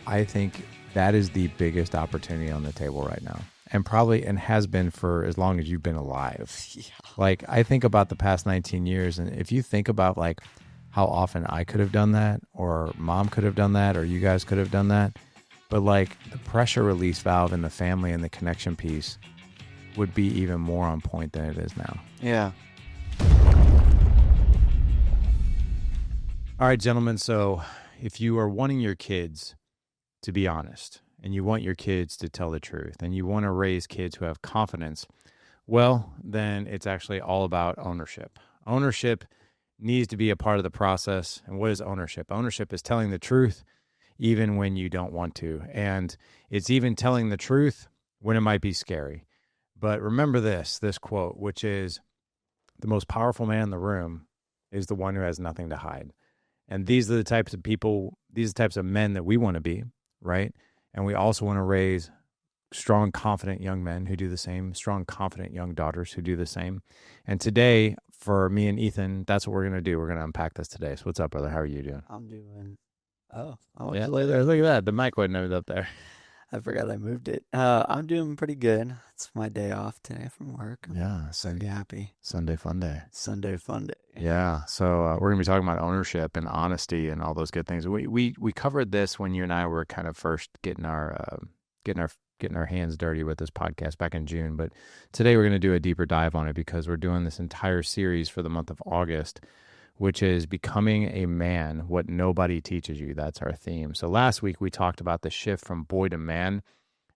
I think that is the biggest opportunity on the table right now. And has been for as long as you've been alive. Yeah. Like, I think about the past 19 years, and if you think about like how often I could have done that, or mom could have done that, or you guys could have done that, but like the pressure release valve in the family and the connection piece would be even more on point than it is now. Yeah. All right, gentlemen. So if you are wanting your kids to be honest, and you want your kids to tell the truth, and you want to raise kids who have confidence, well, then it's actually all about ownership. Ownership needs to be a part of the process. And what is ownership? Ownership is telling the truth even when you don't want to. And it's even telling the truth when it might be scary. But remember this quote, which is, the most powerful man in the room is the one who has nothing to hide. And these are the types of people, these are the types of men that we want to be, right? And we also want to raise strong, confident young men who do the same, strong, confident young daughters who do the same. And today, for me and Ethan, that's what we're going to do. We're going to unpack this today. So what's up, brother? How are you doing? I'm doing... Yeah, look at that. The mic wasn't up there. I forgot I moved it. I'm doing pretty good. It's my day off today from work. Yeah. So happy. Sunday fun day. Sunday fun day. Yeah. So we're going to be talking about ownership and honesty and all those good things. We covered this when you and I were kind of first getting our hands dirty with this podcast back in June. But today we're going to do a deeper dive on it because we're doing this entire series for the month of August, which is becoming a man, what nobody teaches you. That's our theme. So last week we talked about the shift from boy to man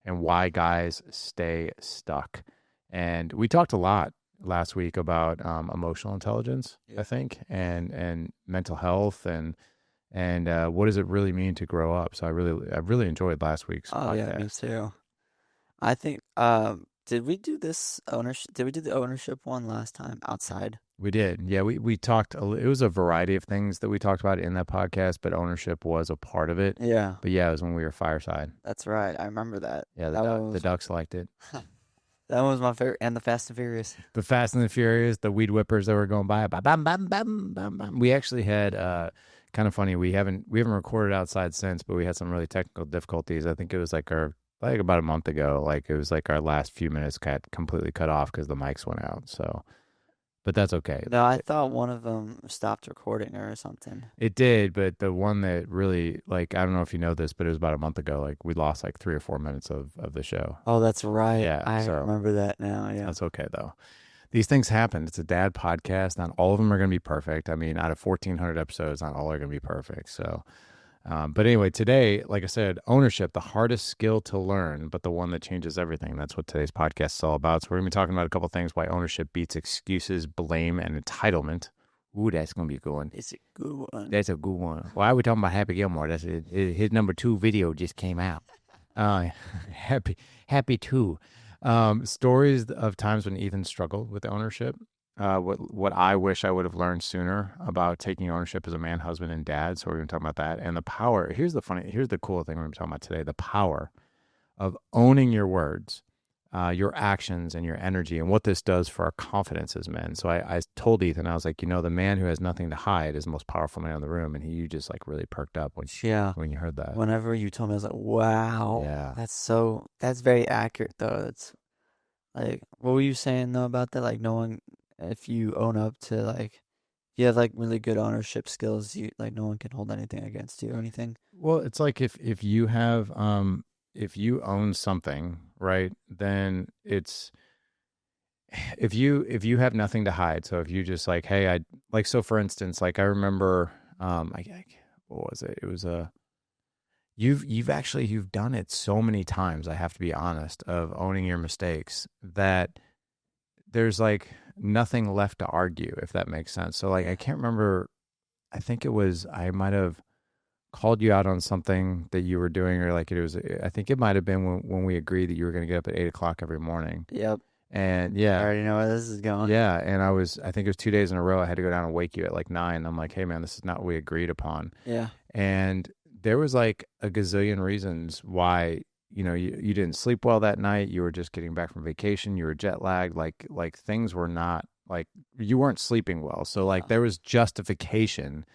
and why guys stay stuck. And we talked a lot last week about emotional intelligence, I think, and mental health and what does it really mean to grow up. So I really enjoyed last week's podcast. Yeah, me too. I think did we do this ownership? Did we do the ownership one last time outside? We did. Yeah, we talked, it was a variety of things that we talked about in that podcast, but ownership was a part of it. Yeah. But yeah, it was when we were fireside. That's right. I remember that. Yeah, the Ducks liked it. That was my favorite. And the Fast and Furious. The Fast and the Furious, the weed whippers that were going by. Bam, bam, bam, bam, bam, bam. We actually had, kind of funny, we haven't recorded outside since, but we had some really technical difficulties. I think it was about a month ago. Like it was like our last few minutes got completely cut off because the mics went out. So... But that's okay. No, I thought one of them stopped recording or something. It did, but the one that really, like, I don't know if you know this, but it was about a month ago. Like, we lost like 3 or 4 minutes of the show. Oh, that's right. Yeah, I remember that now. Yeah, that's okay though. These things happen. It's a dad podcast. Not all of them are going to be perfect. I mean, out of 1,400 episodes, not all are going to be perfect. So, but anyway, today, like I said, ownership, the hardest skill to learn, but the one that changes everything. That's what today's podcast is all about. So we're going to be talking about a couple of things, why ownership beats excuses, blame, and entitlement. Ooh, that's going to be a good one. It's a good one. That's a good one. Why are we talking about Happy Gilmore? That's his number 2 video just came out. Happy 2. Stories of times when Ethan struggled with ownership. What I wish I would have learned sooner about taking ownership as a man, husband, and dad. So we're going to talk about that. And the power, here's the cool thing we're going to talk about today, the power of owning your words, your actions, and your energy, and what this does for our confidence as men. So I told Ethan, I was like, the man who has nothing to hide is the most powerful man in the room. And you just like really perked up when you heard that. Whenever you told me, I was like, wow. Yeah. That's very accurate though. It's like, what were you saying though about that? Like knowing if you own up to like, you have like really good ownership skills, you like no one can hold anything against you or anything. Well, it's like if you have if you own something, right, then it's if you have nothing to hide. So if you just like, hey, so for instance, like I remember what was it? It was you've done it so many times, I have to be honest, of owning your mistakes that there's like nothing left to argue, if that makes sense. So like, I can't remember, I think it was, I might have called you out on something that you were doing, or like I think it might have been when we agreed that you were going to get up at 8 o'clock every morning. Yep. And yeah. I already know where this is going. Yeah. And I think it was 2 days in a row, I had to go down and wake you at like 9. I'm like, hey man, this is not what we agreed upon. Yeah. And there was like a gazillion reasons why, you didn't sleep well that night. You were just getting back from vacation. You were jet lagged. Like things were not like, you weren't sleeping well. So like there was justification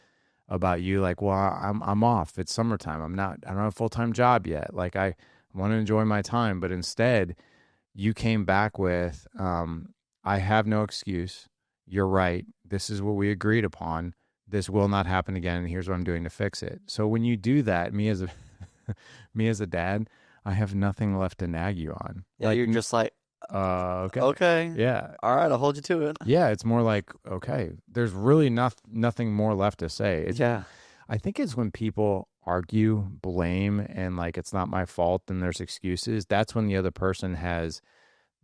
about you, like, well, I'm off. It's summertime. I don't have a full-time job yet. Like I want to enjoy my time, but instead you came back with, I have no excuse. You're right. This is what we agreed upon. This will not happen again. And here's what I'm doing to fix it. So when you do that, me as a dad, I have nothing left to nag you on. Yeah, you're just like, Okay. okay, Yeah. all right, I'll hold you to it. Yeah. It's more like, okay, there's really nothing more left to say. Yeah, I think it's when people argue, blame, and like, it's not my fault and there's excuses. That's when the other person has,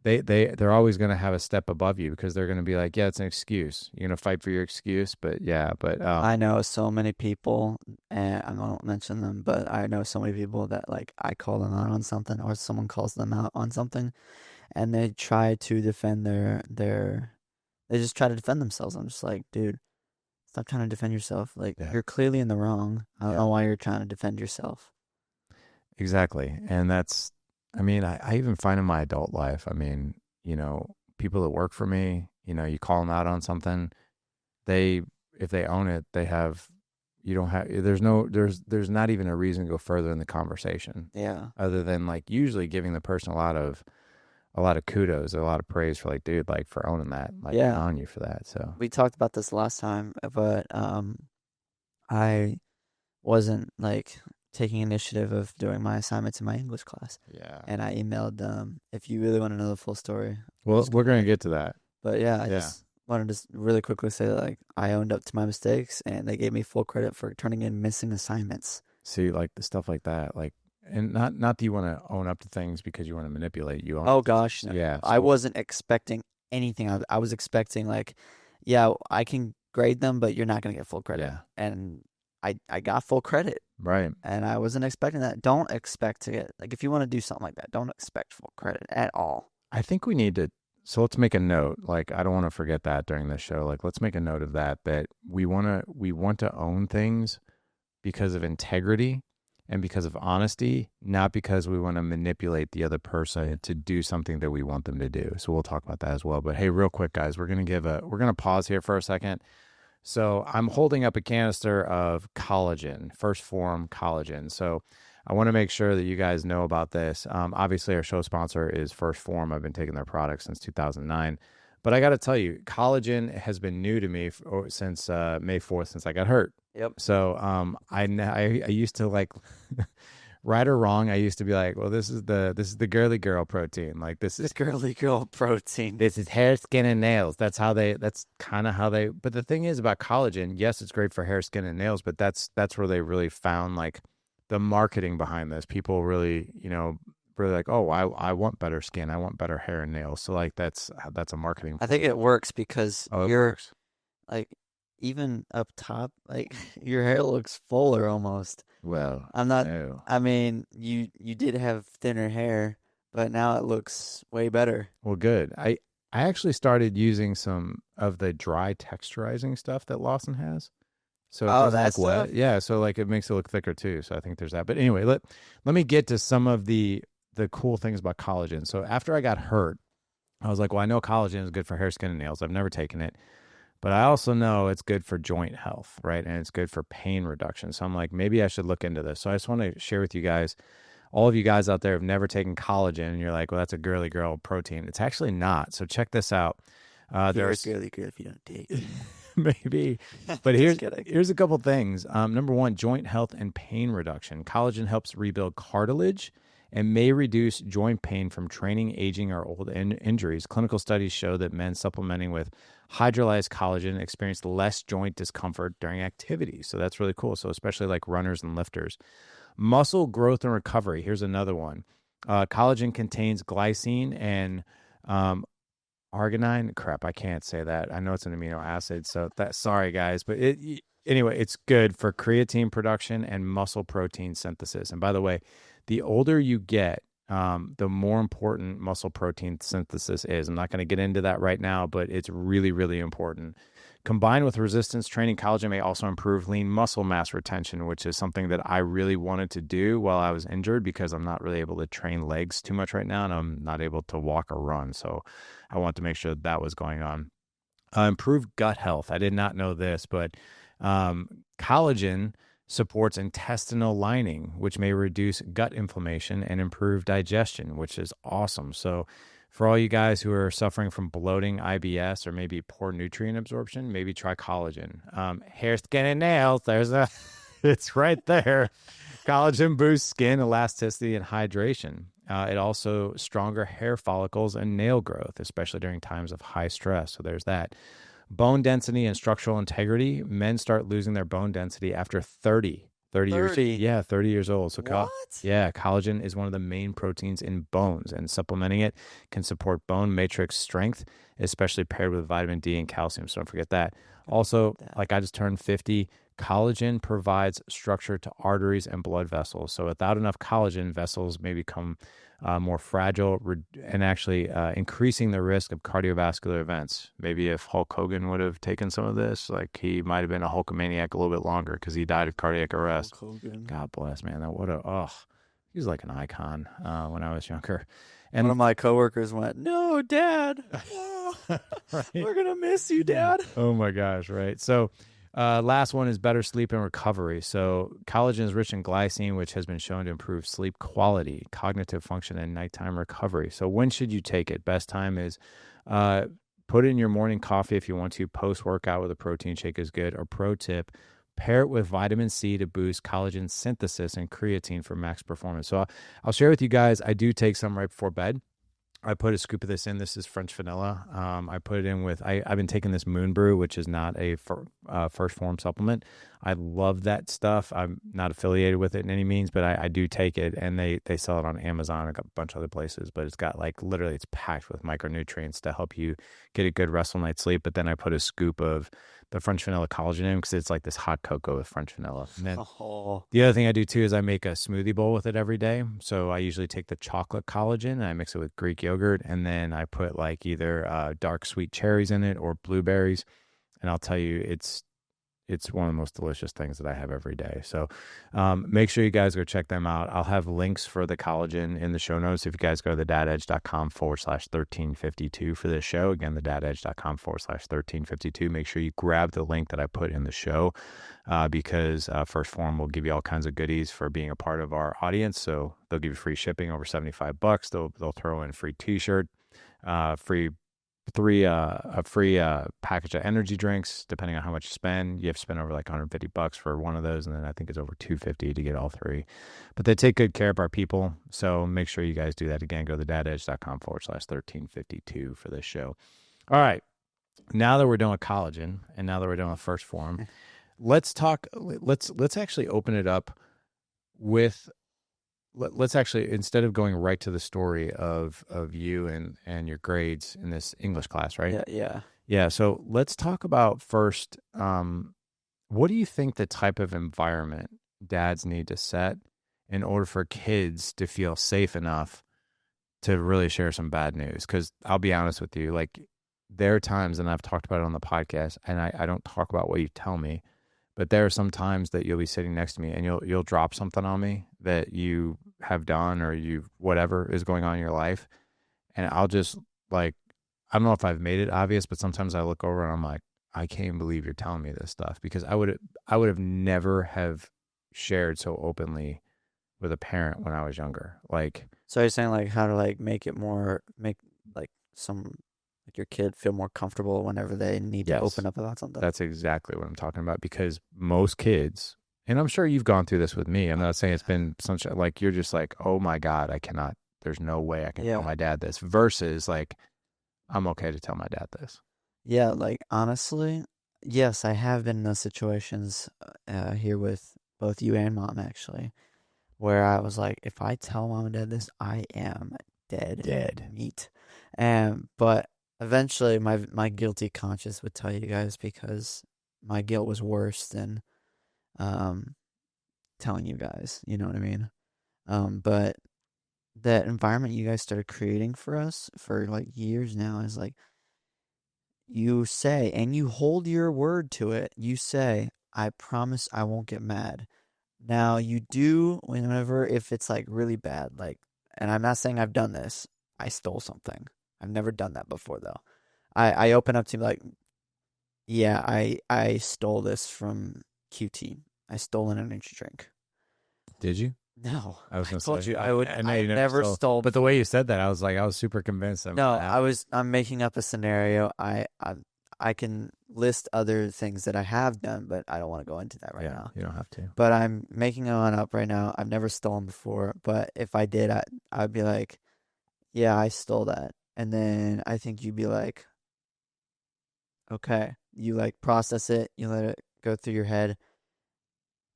they're always going to have a step above you because they're going to be like, yeah, it's an excuse. You're going to fight for your excuse. But yeah, I know so many people, and I won't mention them, but I know so many people that like I call them out on something, or someone calls them out on something, and they try to defend they just try to defend themselves. I'm just like, dude, stop trying to defend yourself. Like yeah, you're clearly in the wrong. I don't yeah, know why you're trying to defend yourself. exactly. And I mean, I even find in my adult life, I mean, people that work for me, you call them out on something, they, if they own it, they have, you don't have, there's not even a reason to go further in the conversation Yeah, other than like usually giving the person a lot of kudos, a lot of praise for like, dude, like for owning that, like yeah. on you for that. So We talked about this last time, but I wasn't like taking initiative of doing my assignments in my English class. yeah. And I emailed them. If you really want to know the full story, Well, just we're call gonna me. get to that. But yeah, I Yeah. just wanted to really quickly say that like I owned up to my mistakes, and they gave me full credit for turning in missing assignments. See, like the stuff like that, like, and not that you want to own up to things because you want to manipulate. You own, Oh gosh, no. yeah. I So wasn't expecting anything. I was expecting like, yeah, I can grade them, but you're not gonna get full credit. yeah, And I got full credit, right. and I wasn't expecting that. Don't expect to get like if you want to do something like that, don't expect full credit at all. I think we need to. So let's make a note. Like, I don't want to forget that during this show. Like, let's make a note of that. That we want to own things because of integrity and because of honesty, not because we want to manipulate the other person to do something that we want them to do. So we'll talk about that as well. But hey, real quick, guys, we're gonna pause here for a second. So I'm holding up a canister of collagen, first form collagen. So I want to make sure that you guys know about this. Obviously, our show sponsor is First Form. I've been taking their products since 2009. But I got to tell you, collagen has been new to me since May 4th, since I got hurt. Yep. So I used to like, right or wrong, I used to be like, well, this is the girly girl protein. Like This girly girl protein. this is hair, skin, and nails. That's kind of how they. But the thing is about collagen, yes, it's great for hair, skin, and nails. But that's where they really found like the marketing behind this. People really, really like, oh, I want better skin, I want better hair and nails. So like that's a marketing. I think it works because Oh, it you're works. like even up top, like your hair looks fuller almost. Well, I'm not. no. I mean, you did have thinner hair, but now it looks way better. Well, good. I actually started using some of the dry texturizing stuff that Lawson has. So it Oh, doesn't that look stuff. wet. Yeah, so like it makes it look thicker too. So I think there's that. But anyway, let me get to some of the cool things about collagen. So after I got hurt, I was like, well, I know collagen is good for hair, skin, and nails. I've never taken it, but I also know it's good for joint health, right? And it's good for pain reduction. So I'm like, maybe I should look into this. So I just want to share with you guys, all of you guys out there have never taken collagen, and you're like, well, that's a girly girl protein. It's actually not. So check this out. You're a There's girly girl if you don't take it. maybe, but Just kidding. here's a couple things. Number one, joint health and pain reduction. Collagen helps rebuild cartilage and may reduce joint pain from training, aging, or old injuries. Clinical studies show that men supplementing with hydrolyzed collagen experience less joint discomfort during activity. So that's really cool. So especially like runners and lifters. Muscle growth and recovery. Here's another one. Collagen contains glycine and arginine. Crap, I can't say that. I know it's an amino acid. So sorry guys, but anyway, it's good for creatine production and muscle protein synthesis. And by the way, the older you get, the more important muscle protein synthesis is. I'm not going to get into that right now, but it's really, really important. Combined with resistance training, collagen may also improve lean muscle mass retention, which is something that I really wanted to do while I was injured because I'm not really able to train legs too much right now, and I'm not able to walk or run. So I want to make sure that was going on. Improved gut health. I did not know this, but Collagen supports intestinal lining, which may reduce gut inflammation and improve digestion, which is awesome. So, for all you guys who are suffering from bloating, IBS, or maybe poor nutrient absorption, maybe try collagen. Hair, skin, and nails. It's right there. Collagen boosts skin elasticity and hydration. It also stronger hair follicles and nail growth, especially during times of high stress. So there's that. Bone density and structural integrity. Men start losing their bone density after 30 years. 30. Yeah, 30 years old. So, What? yeah, collagen is one of the main proteins in bones, and supplementing it can support bone matrix strength, especially paired with vitamin D and calcium. So, don't forget that. Also, That. like I just turned 50, collagen provides structure to arteries and blood vessels. So, without enough collagen, vessels may become more fragile and actually increasing the risk of cardiovascular events. Maybe if Hulk Hogan would have taken some of this, like he might have been a Hulkamaniac a little bit longer because he died of cardiac arrest. Hulk Hogan. God bless, man. He was like an icon when I was younger. One And of my coworkers went, "No, Dad, right? we're gonna miss you, Dad." Oh my gosh, right? So, last one is better sleep and recovery. So, collagen is rich in glycine, which has been shown to improve sleep quality, cognitive function, and nighttime recovery. So, when should you take it? Best time is uh, put it in your morning coffee if you want to. Post workout with a protein shake is good. Or, pro tip, pair it with vitamin C to boost collagen synthesis and creatine for max performance. So, I'll share with you guys, I do take some right before bed. I put a scoop of this in. This is French vanilla. I put it in with, I've been taking this Moon Brew, which is not a first form supplement. I love that stuff. I'm not affiliated with it in any means, but I do take it, and they sell it on Amazon and a bunch of other places. But it's got like literally it's packed with micronutrients to help you get a good restful night's sleep. But then I put a scoop of the French vanilla collagen in because it's like this hot cocoa with French vanilla. And then Oh, the other thing I do too is I make a smoothie bowl with it every day. So I usually take the chocolate collagen and I mix it with Greek yogurt, and then I put like either dark sweet cherries in it or blueberries. And I'll tell you, it's one of the most delicious things that I have every day. So make sure you guys go check them out. I'll have links for the collagen in the show notes. If you guys go to thedadedge.com/1352 for this show, again, thedadedge.com/1352, make sure you grab the link that I put in the show because First Form will give you all kinds of goodies for being a part of our audience. So they'll give you free shipping over $75. They'll throw in a free t-shirt, free a free package of energy drinks depending on how much you spend. You have to spend over like $150 for one of those, and then I think it's over $250 to get all three. But they take good care of our people, so make sure you guys do that. Again, go to thedadedge.com/1352 for this show. All right, now that we're done with collagen and now that we're done with First Form, let's talk. Let's actually open it up with. Let's actually, instead of going right to the story of you and your grades in this English class, right? yeah. So let's talk about first. What do you think the type of environment dads need to set in order for kids to feel safe enough to really share some bad news? Because I'll be honest with you, like there are times, and I've talked about it on the podcast, and I don't talk about what you tell me. But there are some times that you'll be sitting next to me and you'll drop something on me that you have done or you whatever is going on in your life. And I'll just like, I don't know if I've made it obvious, but sometimes I look over and I'm like, I can't believe you're telling me this stuff, because I would have never have shared so openly with a parent when I was younger. Like, So you're saying like how to like make like some like your kid feel more comfortable whenever they need to yes, open up about something. that's exactly what I'm talking about, because most kids, and I'm sure you've gone through this with me. I'm not saying it's been such like you're just like, oh my God, I cannot, there's no way I can tell my dad this, versus like, I'm okay to tell my dad this. Yeah, like honestly, yes, I have been in those situations here with both you and mom actually, where I was like, if I tell mom and dad this, I am dead meat. But eventually my guilty conscience would tell you guys, because my guilt was worse than telling you guys, you know what I mean? But that environment you guys started creating for us for like years now is like, you say, and you hold your word to it. You say, I promise I won't get mad. Now you do whenever, if it's like really bad, like, and I'm not saying I've done this. I stole something. I've never done that before though. I open up to like, Yeah, I stole this from QT. I stole an energy drink. Did you? No, I was I gonna told say, you I know I you have never never stole, stole but the way before. you said that, I was super convinced that might No, happen. I'm making up a scenario. I can list other things that I have done, but I don't want to go into that right Yeah, now. you don't have to. But I'm making one up right now. I've never stolen before, but if I did, I'd be like, yeah, I stole that. And then I think you'd be like, okay. You like process it, you let it go through your head,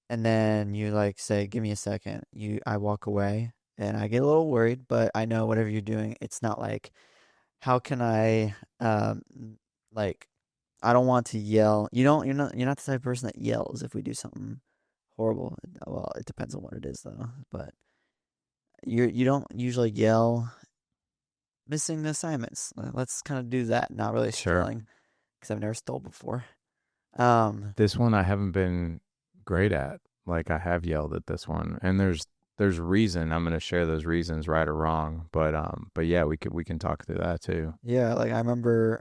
and then you like say, give me a second. I walk away and I get a little worried, but I know whatever you're doing, it's not like, how can I, like, I don't want to yell. You're not the type of person that yells if we do something horrible. Well, it depends on what it is though, but you don't usually yell missing the assignments. Let's kind of do that. Not really Sure. stealing because I've never stole before. Um, This one I haven't been great at. Like I have yelled at this one, and there's reason. I'm gonna share those reasons, right or wrong. But yeah, we can talk through that too. yeah, like I remember,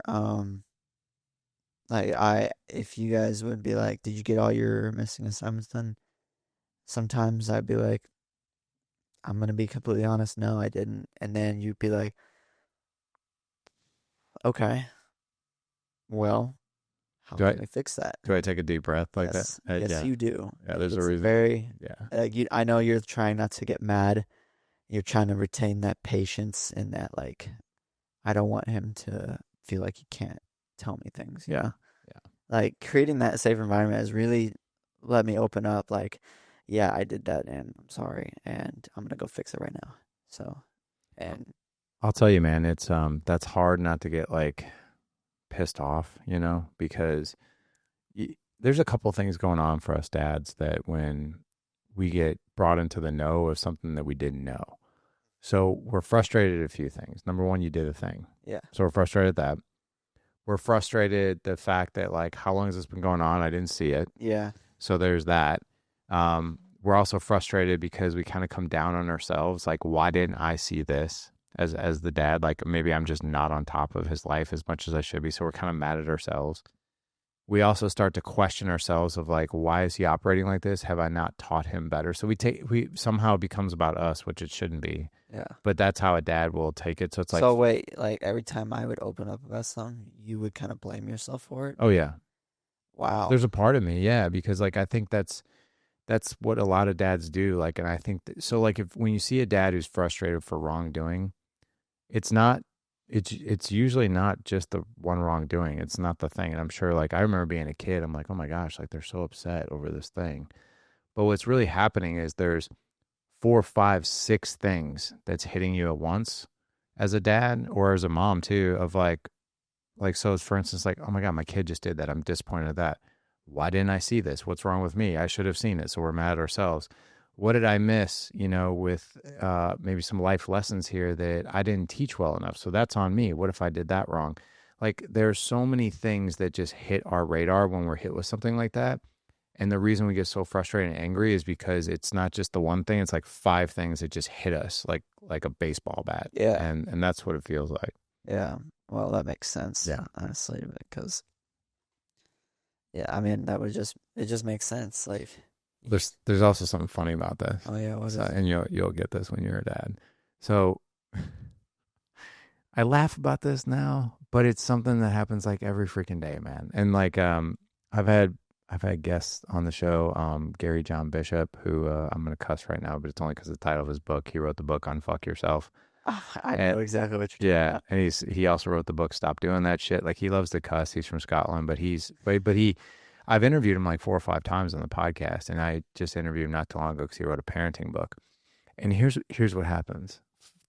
like if you guys would be like, did you get all your missing assignments done? Sometimes I'd be like, I'm gonna be completely honest, no, I didn't. And then you'd be like, okay, well, how Do I can we fix that? do I take a deep breath like that? Yes, yes, Yeah, you do. yeah. Like There's a it's reason. very, Yeah, I know you're trying not to get mad. You're trying to retain that patience and that like, I don't want him to feel like he can't tell me things, you yeah, know? yeah. Like creating that safe environment has really let me open up like, yeah, I did that and I'm sorry and I'm gonna go fix it right now. So, and I'll tell you, man. It's that's hard not to get like pissed off, because there's a couple things going on for us dads that when we get brought into the know of something that we didn't know. So we're frustrated at a few things. Number one, you did a thing. yeah, So we're frustrated at that. We're frustrated the fact that like how long has this been going on? I didn't see it. yeah, So there's that. We're also frustrated because we kind of come down on ourselves. Like, why didn't I see this as the dad? Like maybe I'm just not on top of his life as much as I should be. So we're kind of mad at ourselves. We also start to question ourselves of like, why is he operating like this? Have I not taught him better? So we somehow it becomes about us, which it shouldn't be. yeah. But that's how a dad will take it. So it's like, So wait, like every time I would open up about something, you would kind of blame yourself for it? oh yeah, Wow. there's a part of me, yeah, because like I think that's what a lot of dads do. Like, and I think so. Like, if when you see a dad who's frustrated for wrongdoing, it's not. It's usually not just the one wrongdoing. It's not the thing. And I'm sure, like, I remember being a kid. I'm like, oh my gosh, like they're so upset over this thing. But what's really happening is there's four, five, six things that's hitting you at once as a dad or as a mom too. Of like so, for instance, like, oh my god, my kid just did that. I'm disappointed at that. Why didn't I see this? What's wrong with me? I should have seen it. So we're mad at ourselves. What did I miss, with maybe some life lessons here that I didn't teach well enough? So that's on me. What if I did that wrong? Like there's so many things that just hit our radar when we're hit with something like that. And the reason we get so frustrated and angry is because it's not just the one thing, it's like five things that just hit us like a baseball bat. Yeah, And that's what it feels like. yeah. Well, that makes sense, Yeah. honestly, because yeah, I mean that would just it just makes sense. Like, There's also something funny about this. oh yeah, what So, is it? and you'll get this when you're a dad. So I laugh about this now, but it's something that happens like every freaking day, man. And like I've had I've had guests on the show, Gary John Bishop, who I'm gonna cuss right now, but it's only because of the title of his book. He wrote the book Unfuck Yourself. I And know exactly what you're talking yeah, about. and he also wrote the book Stop Doing That Shit. Like he loves to cuss. He's from Scotland, but he I've interviewed him like 4 or 5 times on the podcast, and I just interviewed him not too long ago because he wrote a parenting book. And here's what happens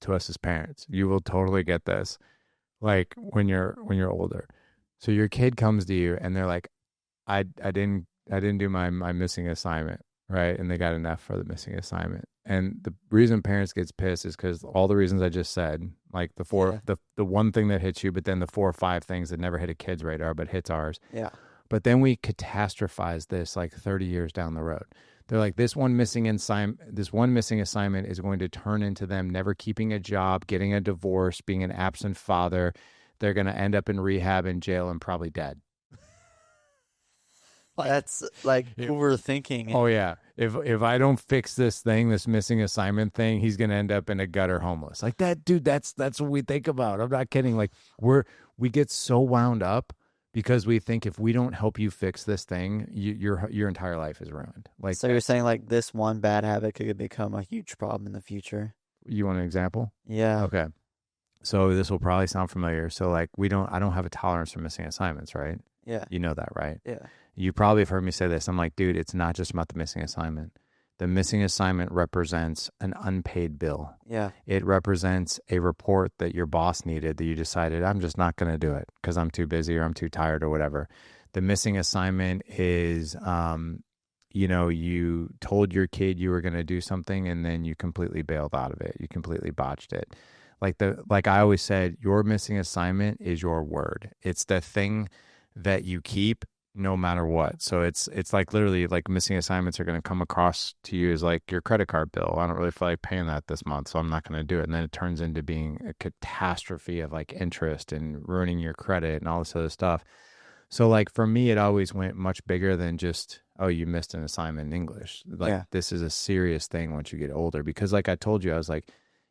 to us as parents. You will totally get this. Like when you're older. So your kid comes to you and they're like, I didn't do my missing assignment, right? And they got an F for the missing assignment. And the reason parents gets pissed is because all the reasons I just said, like Yeah, the one thing that hits you, but then the 4 or 5 things that never hit a kid's radar but hits ours. yeah, But then we catastrophize this like 30 years down the road. They're like, this one missing assignment is going to turn into them never keeping a job, getting a divorce, being an absent father. They're going to end up in rehab, in jail, and probably dead. Like, That's like if, overthinking. oh yeah, if I don't fix this thing, this missing assignment thing, he's gonna end up in a gutter homeless. Like that, dude. That's what we think about. I'm not kidding. Like we get so wound up because we think if we don't help you fix this thing, your entire life is ruined. Like So you're saying like this one bad habit could become a huge problem in the future? you want an example? Yeah, Okay. So this will probably sound familiar. So like I don't have a tolerance for missing assignments, right? yeah, You know that, right? yeah, You probably have heard me say this. I'm like, dude, it's not just about the missing assignment. The missing assignment represents an unpaid bill. yeah, It represents a report that your boss needed that you decided, I'm just not going to do it because I'm too busy or I'm too tired or whatever. The missing assignment is, you told your kid you were going to do something and then you completely bailed out of it. You completely botched it. Like I always said, your missing assignment is your word. It's the thing that you keep no matter what. So it's like literally like missing assignments are going to come across to you as like your credit card bill. I don't really feel like paying that this month, so I'm not going to do it. And then it turns into being a catastrophe of like interest and ruining your credit and all this other stuff. So like for me, it always went much bigger than just, oh, you missed an assignment in English. Like yeah, this is a serious thing once you get older because like I told you, I was like,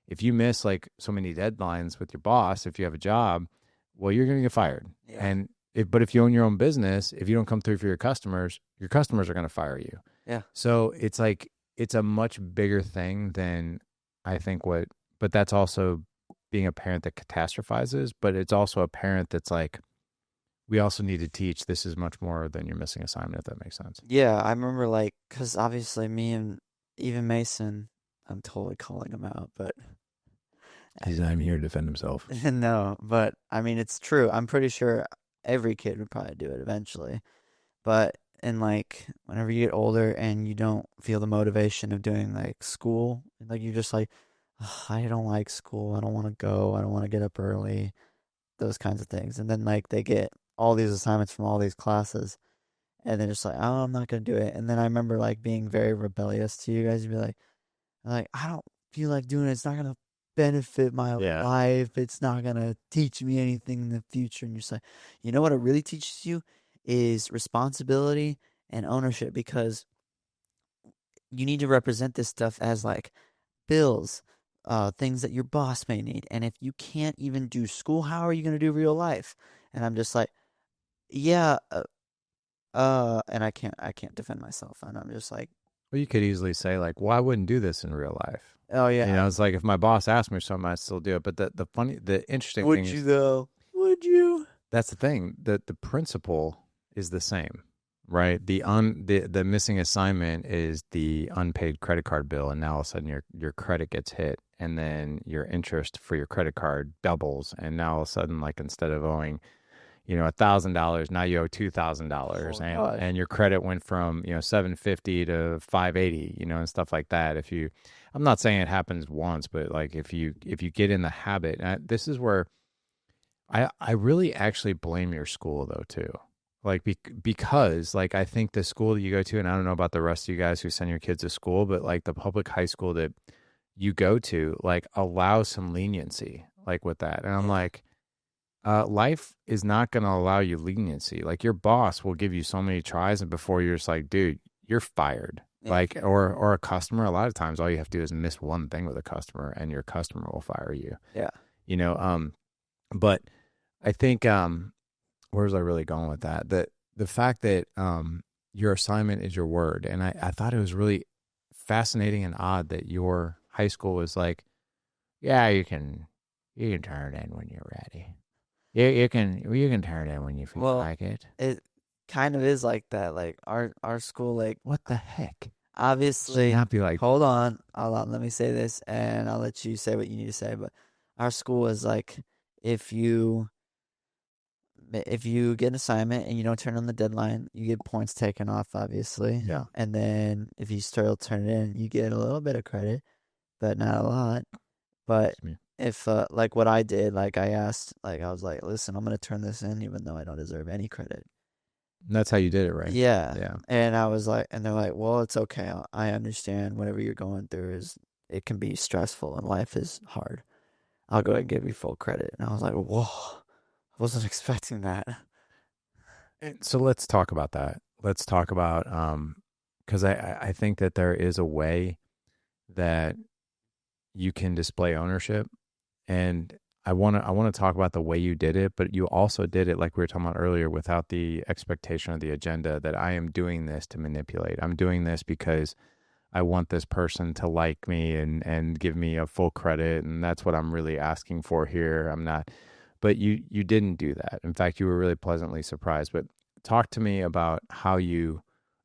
if you miss like so many deadlines with your boss, if you have a job, well, you're going to get fired. yeah, And but if you own your own business, if you don't come through for your customers are going to fire you. yeah, So it's like it's a much bigger thing than I think but that's also being a parent that catastrophizes, but it's also a parent that's like, we also need to teach this is much more than your missing assignment, if that makes sense. yeah. I remember like, cause obviously me and even Mason, I'm totally calling him out, but He's not even here to defend himself. no, but I mean it's true. I'm pretty sure every kid would probably do it eventually. But in like whenever you get older and you don't feel the motivation of doing like school, like you're just like, "Ugh, I don't like school. I don't want to go. I don't want to get up early. Those kinds of things." And then like they get all these assignments from all these classes, and they're just like, "Oh, I'm not gonna do it." And then I remember like being very rebellious to you guys. You'd be like, I don't feel like doing it. It's not gonna benefit my Yeah. life. It's not gonna teach me anything in the future. And you're just like, you know what it really teaches you is responsibility and ownership because you need to represent this stuff as like bills, things that your boss may need. And if you can't even do school, how are you gonna do real life? And I'm just like, yeah, and I can't defend myself. And I'm just like, Well, you could easily say like, well, I wouldn't do this in real life. oh yeah, It's like if my boss asked me something, I still do it. But the interesting thing would you is though? Would you? that's the thing. The principle is the same, right? The missing assignment is the unpaid credit card bill, and now all of a sudden your credit gets hit, and then your interest for your credit card doubles, and now all of a sudden like instead of owing $1,000, now you owe $2,000, Oh and gosh. your credit went from 750 to 580, and stuff like that. I'm not saying it happens once, but like if you get in the habit, this is where I really actually blame your school though too. Like because like I think the school that you go to, and I don't know about the rest of you guys who send your kids to school, but like the public high school that you go to like allows some leniency like with that. And I'm Yeah. like, life is not going to allow you leniency. Like your boss will give you so many tries, and before you're just like, dude, you're fired. Yeah. Like, or a customer. A lot of times, all you have to do is miss one thing with a customer, and your customer will fire you. Yeah. You know. But I think, where was I really going with that? The fact that your assignment is your word, and I thought it was really fascinating and odd that your high school was like, yeah, you can turn it in when you're ready. You can turn it in when you feel Well, like it. it kind of is like that. Like our school, like What the heck? Should obviously, not be like, hold on, let me say this, and I'll let you say what you need to say. But our school is like, if you if you get an assignment and you don't turn on the deadline, you get points taken off, obviously. yeah. And then if you still turn it in, you get a little bit of credit, but not a lot. But Excuse me. if like what I did, like I asked, like I was like, listen, I'm gonna turn this in, even though I don't deserve any credit. That's how you did it, right? Yeah, Yeah. and I was like, and they're like, well, it's okay. I understand whatever you're going through is it can be stressful and life is hard. I'll go ahead and give you full credit. And I was like, whoa, I wasn't expecting that. And so let's talk about that. let's talk about because I think that there is a way that you can display ownership, and I want to talk about the way you did it, but you also did it like we were talking about earlier without the expectation or the agenda that I am doing this to manipulate. I'm doing this because I want this person to like me and give me a full credit, and that's what I'm really asking for here. I'm not, but you didn't do that. In fact, you were really pleasantly surprised. But talk to me about how you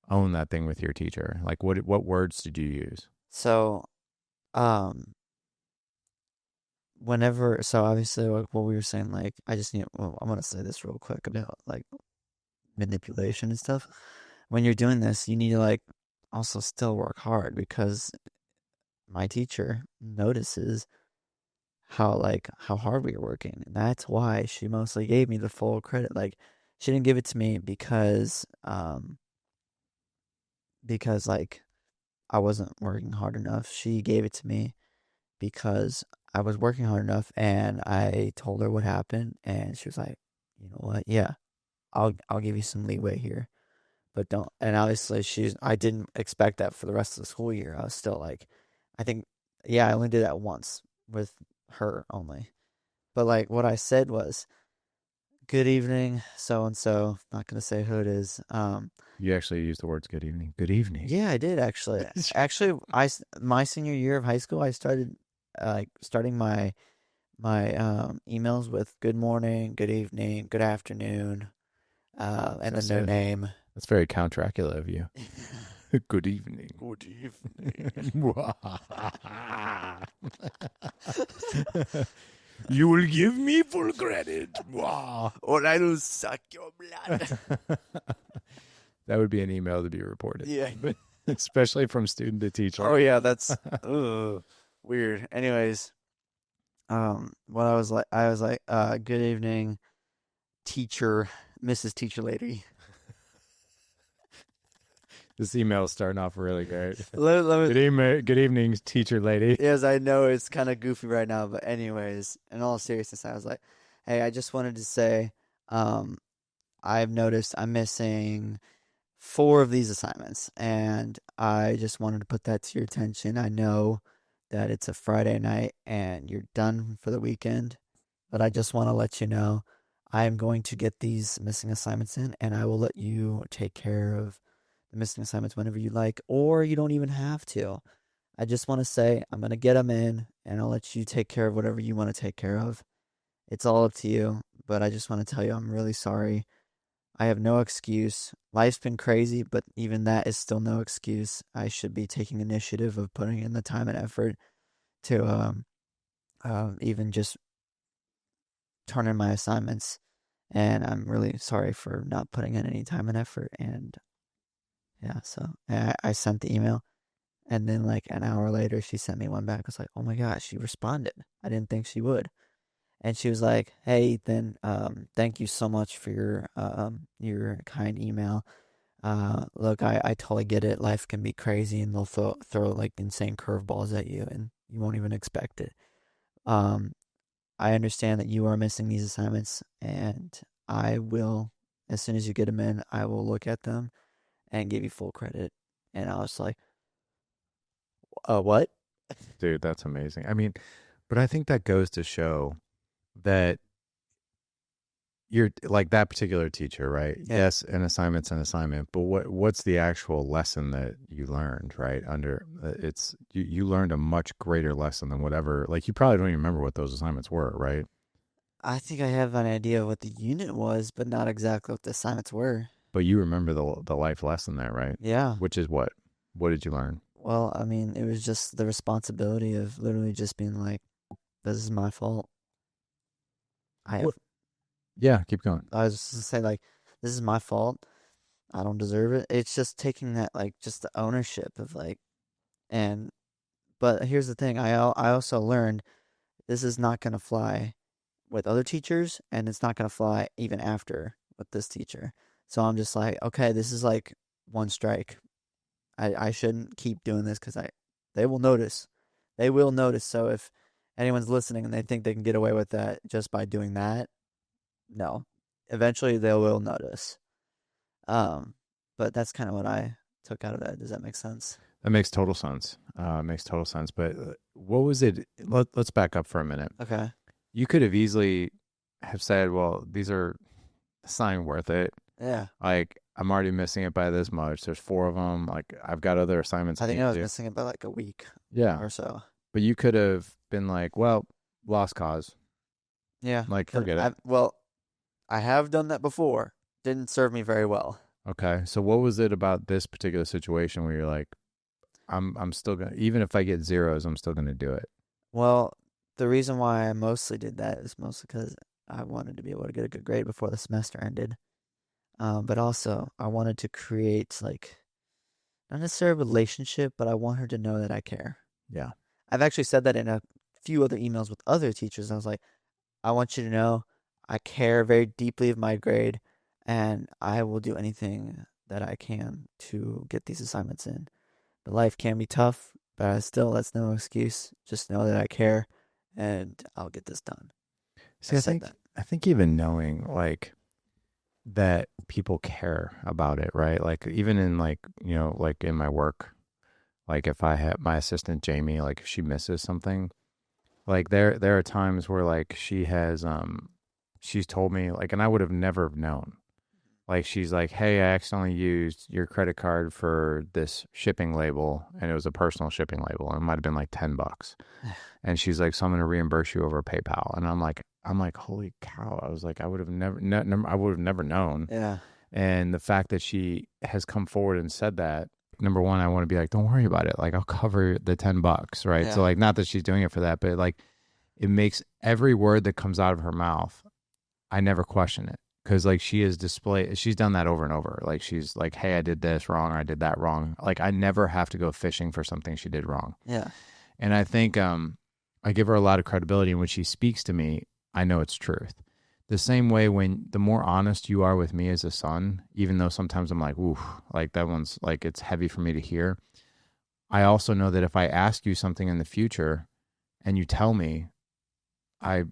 own that thing with your teacher. Like what words did you use? So, um, so obviously, like what we were saying, like I just need. Well, I'm gonna say this real quick about like manipulation and stuff. When you're doing this, you need to like also still work hard because my teacher notices how hard we are working, and that's why she mostly gave me the full credit. Like she didn't give it to me because like I wasn't working hard enough. She gave it to me because I was working hard enough, and I told her what happened, and she was like, "You know what? Yeah, I'll give you some leeway here, but don't." And obviously, I didn't expect that for the rest of the school year. I was still like, I think, yeah, I only did that once with her only. But like what I said was, "Good evening, so and so." Not gonna say who it is. You actually used the words "good evening." Good evening. Yeah, I did actually. Actually, my senior year of high school, I started starting my emails with good morning, good evening, good afternoon, I was and gonna then their say name. that's very Count Dracula of you. Good evening. Good evening. You will give me full credit. Wow. Or I will suck your blood. That would be an email to be reported, Yeah. especially from student to teacher. Oh yeah, that's weird. Anyways, what I was like, good evening, teacher, Mrs. Teacher Lady. This email is starting off really great. Let me, Good evening, teacher lady. yes, I know it's kind of goofy right now, but anyways, in all seriousness, I was like, hey, I just wanted to say, um, I've noticed I'm missing four of these assignments, and I just wanted to put that to your attention. I know that it's a Friday night and you're done for the weekend, but I just want to let you know I am going to get these missing assignments in, and I will let you take care of the missing assignments whenever you like, or you don't even have to. I just want to say I'm going to get them in, and I'll let you take care of whatever you want to take care of. It's all up to you, but I just want to tell you I'm really sorry. I have no excuse. Life's been crazy, but even that is still no excuse. I should be taking initiative of putting in the time and effort to even just turn in my assignments. And I'm really sorry for not putting in any time and effort. And yeah, so I sent the email. And then, like, an hour later, she sent me one back. I was like, oh my gosh, she responded. I didn't think she would. And she was like, hey, Ethan, thank you so much for your kind email. Look, I totally get it. Life can be crazy, and they'll throw like insane curveballs at you, and you won't even expect it. Um, I understand that you are missing these assignments, and I will, as soon as you get them in, I will look at them and give you full credit. And I was like, what? Dude, that's amazing. I mean, but I think that goes to show that you're like that particular teacher, right? Yeah, Yes, an assignment's an assignment, but what's the actual lesson that you learned, right? Under it's you learned a much greater lesson than whatever. Like you probably don't even remember what those assignments were, right? I think I have an idea of what the unit was, but not exactly what the assignments were. But you remember the life lesson there, right? Yeah. Which is what? What did you learn? Well, I mean, it was just the responsibility of literally just being like, this is my fault. I have, What? Yeah, keep going. I was just to say, like, this is my fault. I don't deserve it. It's just taking that, like, just the ownership of, like, and, but here's the thing. I also learned this is not going to fly with other teachers, and it's not going to fly even after with this teacher. So I'm just like, okay, this is like one strike. I shouldn't keep doing this because they will notice. They will notice. So if anyone's listening and they think they can get away with that just by doing that, no. Eventually they will notice. Um, but that's kind of what I took out of that. Does that make sense? That makes total sense. Makes total sense. But what was it? Let's back up for a minute. Okay. You could have easily have said, "Well, it's not even worth it. Yeah. Like, I'm already missing it by this much. There's four of them. Like, I've got other assignments I I think need I to was do." missing it by like a week Yeah, or so. but you could have been like, "Well, lost cause. Yeah. Like, forget it." Well, I have done that before. Didn't serve me very well. Okay. So, what was it about this particular situation where you're like, I'm still gonna, even if I get zeros, I'm still gonna do it." Well, the reason why I mostly did that is mostly because I wanted to be able to get a good grade before the semester ended. But also I wanted to create like not necessarily a relationship, but I want her to know that I care. Yeah. I've actually said that in a few other emails with other teachers. I was like, I want you to know I care very deeply of my grade, and I will do anything that I can to get these assignments in. But life can be tough, but still, that's no excuse. Just know that I care, and I'll get this done. I See, said that. I think even knowing like that people care about it, right? Like even in like, like in my work, like if I have my assistant Jamie, like if she misses something, like there are times where like she's told me like, and I would have never have known. Like she's like, "Hey, I accidentally used your credit card for this shipping label, and it was a personal shipping label, and it might have been like $10." And she's like, "So I'm gonna reimburse you over PayPal." And I'm like, "Holy cow!" I was like, I would have I would have never known. Yeah, And the fact that she has come forward and said that, number one, I want to be like, "Don't worry about it. Like, I'll cover the $10, right?" So yeah, like, not that she's doing it for that, but like, it makes every word that comes out of her mouth, I never question it. Cause like she's done that over and over. Like she's like, "Hey, I did this wrong, or I did that wrong." Like I never have to go fishing for something she did wrong. yeah, And I think I give her a lot of credibility. And when she speaks to me, I know it's truth. The same way when the more honest you are with me as a son, even though sometimes I'm like, "Ooh, like that one's like it's heavy for me to hear." I also know that if I ask you something in the future and you tell me, I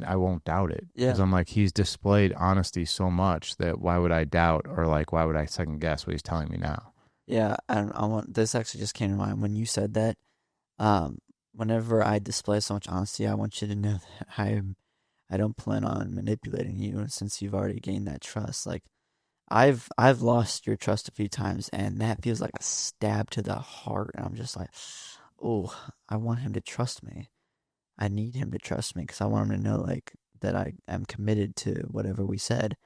I won't doubt it because yeah, I'm like he's displayed honesty so much that why would I doubt or like why would I second guess what he's telling me now? yeah. And I want this actually just came to mind when you said that. Um, Whenever I display so much honesty, I want you to know that I don't plan on manipulating you since you've already gained that trust. Like I've lost your trust a few times, and that feels like a stab to the heart. And I'm just like, oh, I want him to trust me. I need him to trust me because I want him to know like that I am committed to whatever we said.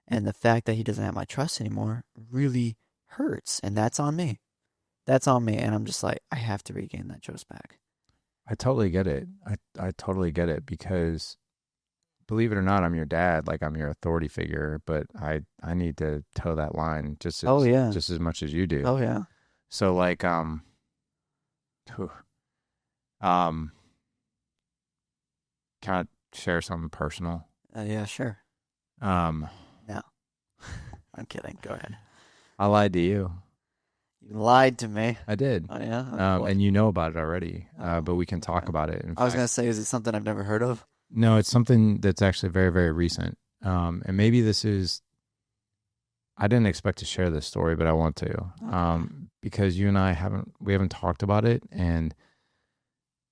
And the fact that he doesn't have my trust anymore really hurts, and that's on me. That's on me, and I'm just like, I have to regain that trust back. I totally get it. I totally get it because believe it or not, I'm your dad, like I'm your authority figure, but I need to toe that line Oh yeah, just as much as you do. oh yeah, So like whew, um can I share something personal? yeah, sure. Um No, I'm kidding. Go ahead. I lied to you. You lied to me. I did. Oh yeah. What? And you know about it already. But Oh, we can talk okay. about it. In I was fact, gonna say, is it something I've never heard of? no, it's something that's actually very, very recent. And maybe this is, I didn't expect to share this story, but I want to, Okay. because you and I we haven't talked about it. And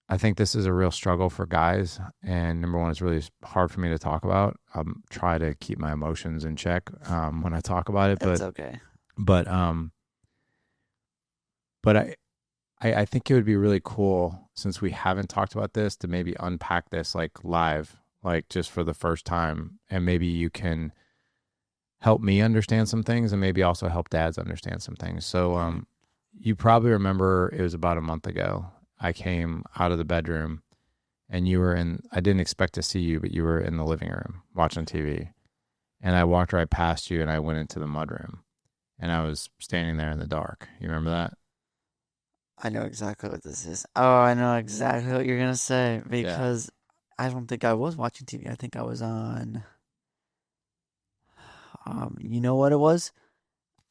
I think this is a real struggle for guys. And number one, it's really hard for me to talk about. Try to keep my emotions in check, when I talk about it. It's okay. But, um, but I think it would be really cool since we haven't talked about this to maybe unpack this like live, like just for the first time. And maybe you can help me understand some things and maybe also help dads understand some things. So, All right. you probably remember it was about a month ago. I came out of the bedroom and I didn't expect to see you, but you were in the living room watching TV. And I walked right past you and I went into the mudroom and I was standing there in the dark. You remember that? I know exactly what this is. Oh, I know exactly what you're gonna say Yeah. because I don't think I was watching TV. I think I was on. You know what it was?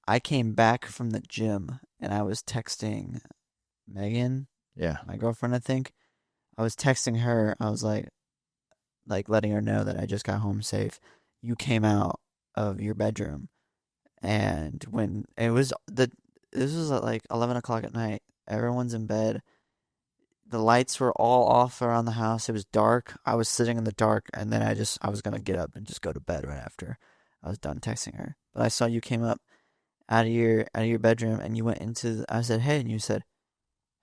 I came back from the gym and I was texting Megan, Yeah. my girlfriend, I think. I was texting her. I was like letting her know that I just got home safe. You came out of your bedroom And when this was at like 11 o'clock at night. Everyone's in bed. The lights were all off around the house. It was dark. I was sitting in the dark, and then I was gonna get up and just go to bed right after I was done texting her. But I saw you came up out of your bedroom, and you went into. I said, "Hey," and you said,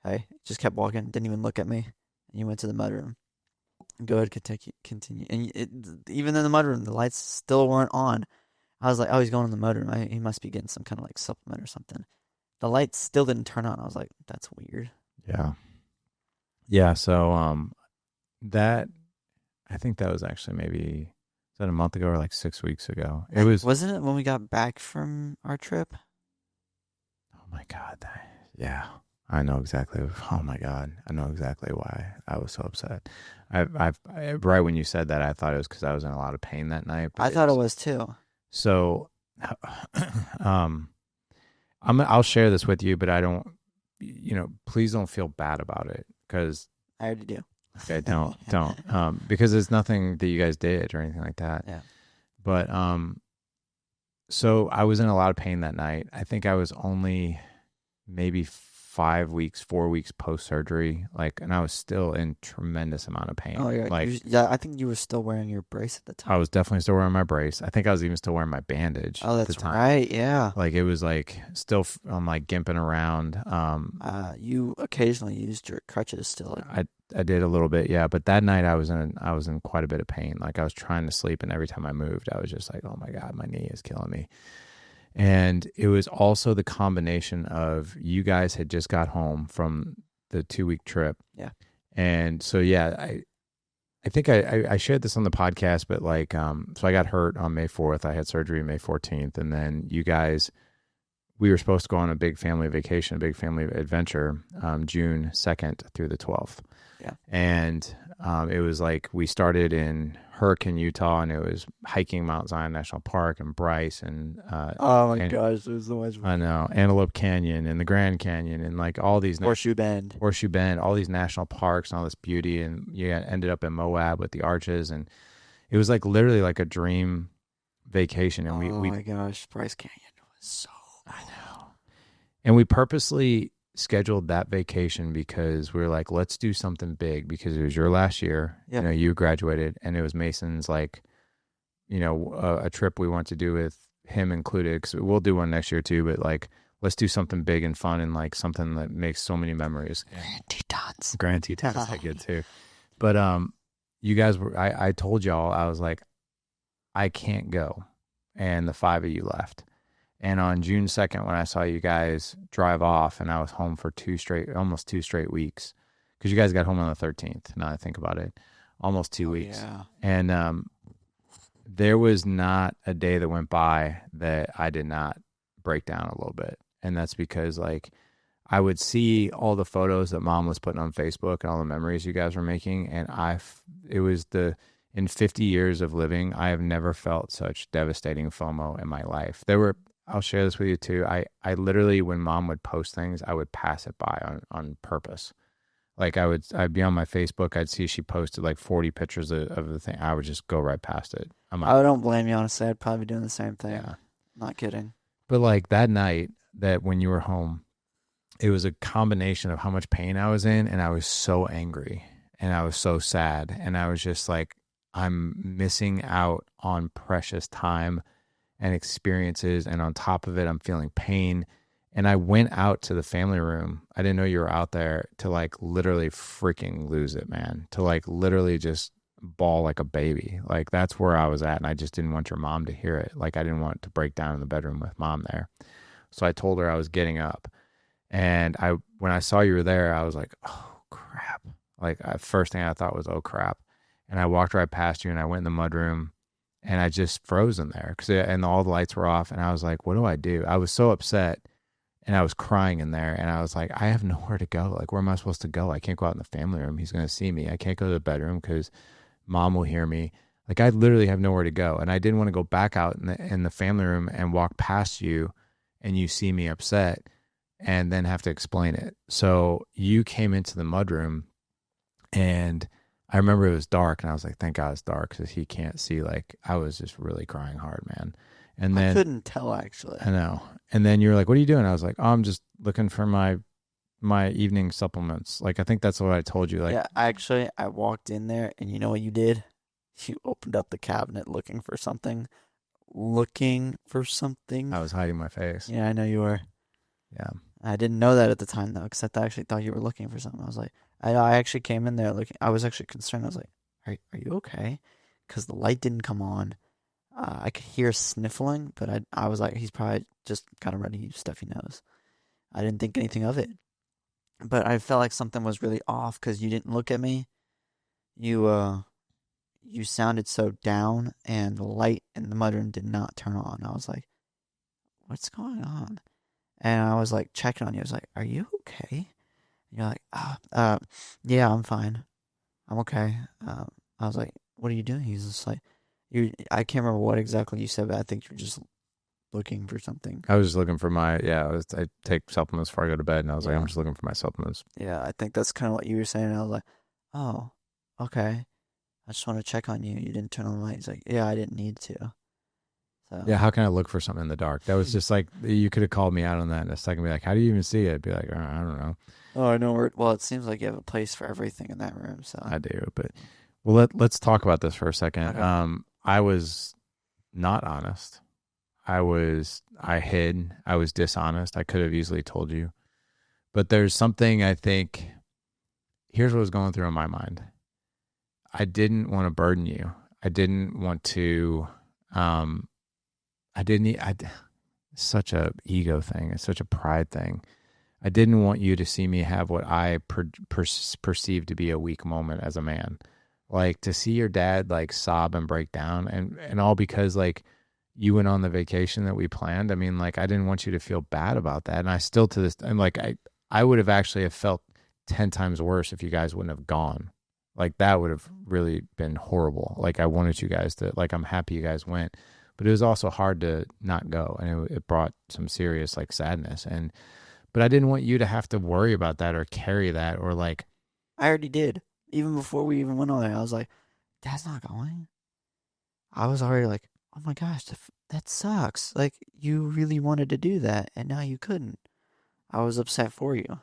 "Hey." Just kept walking. Didn't even look at me. And you went to the mudroom. Go ahead, continue. And even in the mudroom, the lights still weren't on. I was like, "Oh, he's going in the mudroom. He must be getting some kind of like supplement or something." The lights still didn't turn on. I was like, "That's weird." Yeah. Yeah. So, that, I think that was actually maybe, is that a month ago or like 6 weeks ago? It was, Wasn't it when we got back from our trip? oh my God. Yeah. I know exactly. Oh my God. I know exactly why I was so upset. Right when you said that, I thought it was because I was in a lot of pain that night, but I thought it was too. so, um, I'll share this with you, but I don't, please don't feel bad about it because, I already do. okay, don't, because there's nothing that you guys did or anything like that. Yeah. But, so I was in a lot of pain that night. I think I was only maybe 5 weeks, 4 weeks post surgery, like, and I was still in tremendous amount of pain. Oh yeah. Like, Yeah, I think you were still wearing your brace at the I time. was definitely still wearing my brace. I think I was even still wearing my bandage Oh, at the that's time. right. Yeah. Like it was like still, I'm like gimping around. You occasionally used your crutches still. I did a little bit, yeah. But that night I was in quite a bit of pain. Like I was trying to sleep, and every time I moved, I was just like, oh my God, my knee is killing me. And it was also the combination of you guys had just got home from the 2 week trip. Yeah. And so, yeah, I think I shared this on the podcast, but like, so I got hurt on May 4th. I had surgery May 14th. And then you guys, we were supposed to go on a big family vacation, a big family adventure, June 2nd through the 12th. Yeah. And it was like we started in Hurricane, Utah, and it was hiking Mount Zion National Park and Bryce and Oh my gosh, it was the most I know, Antelope Canyon and the Grand Canyon and like all these Horseshoe Bend, all these national parks and all this beauty, and you ended up in Moab with the arches, and it was like literally like a dream vacation. And Oh we my gosh, Bryce Canyon was so I know, and we purposely scheduled that vacation because we were like, let's do something big because it was your last year. Yeah. You graduated, and it was Mason's like, a trip we want to do with him included, because we'll do one next year too, but like let's do something big and fun and like something that makes so many memories. Grand Tetons. I get too. But you guys were, I told y'all, I was like, I can't go, and the five of you left. And on June 2nd, when I saw you guys drive off, and I was home for almost 2 straight weeks, because you guys got home on the 13th. Now I think about it, almost 2 weeks. Yeah. And there was not a day that went by that I did not break down a little bit. And that's because like I would see all the photos that Mom was putting on Facebook and all the memories you guys were making. And it was in 50 years of living, I have never felt such devastating FOMO in my life. I'll share this with you too. I literally, when Mom would post things, I would pass it by on purpose. Like I'd be on my Facebook, I'd see she posted like 40 pictures of the thing. I would just go right past it. I don't blame you, honestly. I'd probably be doing the same thing. Yeah. Not kidding. But like that night, that when you were home, it was a combination of how much pain I was in, and I was so angry, and I was so sad, and I was just like, I'm missing out on precious time and experiences, and on top of it, I'm feeling pain. And I went out to the family room. I didn't know you were out there, to like literally freaking lose it, man. To like literally just bawl like a baby. Like that's where I was at. And I just didn't want your mom to hear it. Like I didn't want to break down in the bedroom with Mom there. So I told her I was getting up. And when I saw you were there, I was like, oh crap. Like first thing I thought was, oh crap. And I walked right past you, and I went in the mudroom, and I just froze in there and all the lights were off. And I was like, what do I do? I was so upset. And I was crying in there, and I was like, I have nowhere to go. Like, where am I supposed to go? I can't go out in the family room. He's going to see me. I can't go to the bedroom because Mom will hear me. Like, I literally have nowhere to go. And I didn't want to go back out in the family room and walk past you, and you see me upset and then have to explain it. So you came into the mudroom, and I remember it was dark, and I was like, thank God it's dark because he can't see. Like, I was just really crying hard, man. And I then couldn't tell actually. I know. And then you were like, "What are you doing?" I was like, "Oh, I'm just looking for my evening supplements." Like I think that's what I told you. Like Yeah, I walked in there and you know what you did? You opened up the cabinet looking for something. Looking for something. I was hiding my face. Yeah, I know you were. Yeah. I didn't know that at the time though, because I actually thought you were looking for something. I was like, I actually came in there looking. I was actually concerned. I was like, are you okay? Because the light didn't come on. I could hear sniffling, but I was like, he's probably just got a runny stuffy nose. I didn't think anything of it, but I felt like something was really off because you didn't look at me. You you sounded so down, and the light in the mudroom did not turn on. I was like, what's going on? And I was like checking on you. I was like, are you okay? And you're like, yeah, I'm fine. I'm okay. I was like, what are you doing? He's just like, I can't remember what exactly you said, but I think you're just looking for something. I was just looking for I take supplements before I go to bed, and I was like, I'm Yeah. just looking for my supplements. Yeah, I think that's kind of what you were saying. And I was like, oh, okay. I just want to check on you. You didn't turn on the light. He's like, yeah, I didn't need to. Yeah, So, how can I look for something in the dark? That was just like you could have called me out on that in a second. Be like, how do you even see it? Be like, I don't know. oh, I know where. Well, it seems like you have a place for everything in that room. So, I do, but well, let's talk about this for a second. okay. I was not honest. I hid. I was dishonest. I could have easily told you, but there's something I think. Here's what was going through in my mind. I didn't want to burden you. I didn't want to. Um, I didn't. Such a ego thing. It's such a pride thing. I didn't want you to see me have what I perceive to be a weak moment as a man. Like to see your dad like sob and break down and all because like you went on the vacation that we planned. I mean, like I didn't want you to feel bad about that. And I still to this I'm like I would have actually have felt 10 times worse if you guys wouldn't have gone. Like that would have really been horrible. Like I wanted you guys to like I'm happy you guys went. But it was also hard to not go and it brought some serious like sadness and but I didn't want you to have to worry about that or carry that or like, I already did. Even before we even went on there, I was like, Dad's not going. I was already like, oh my gosh, that sucks. Like, you really wanted to do that, and now you couldn't. I was upset for you.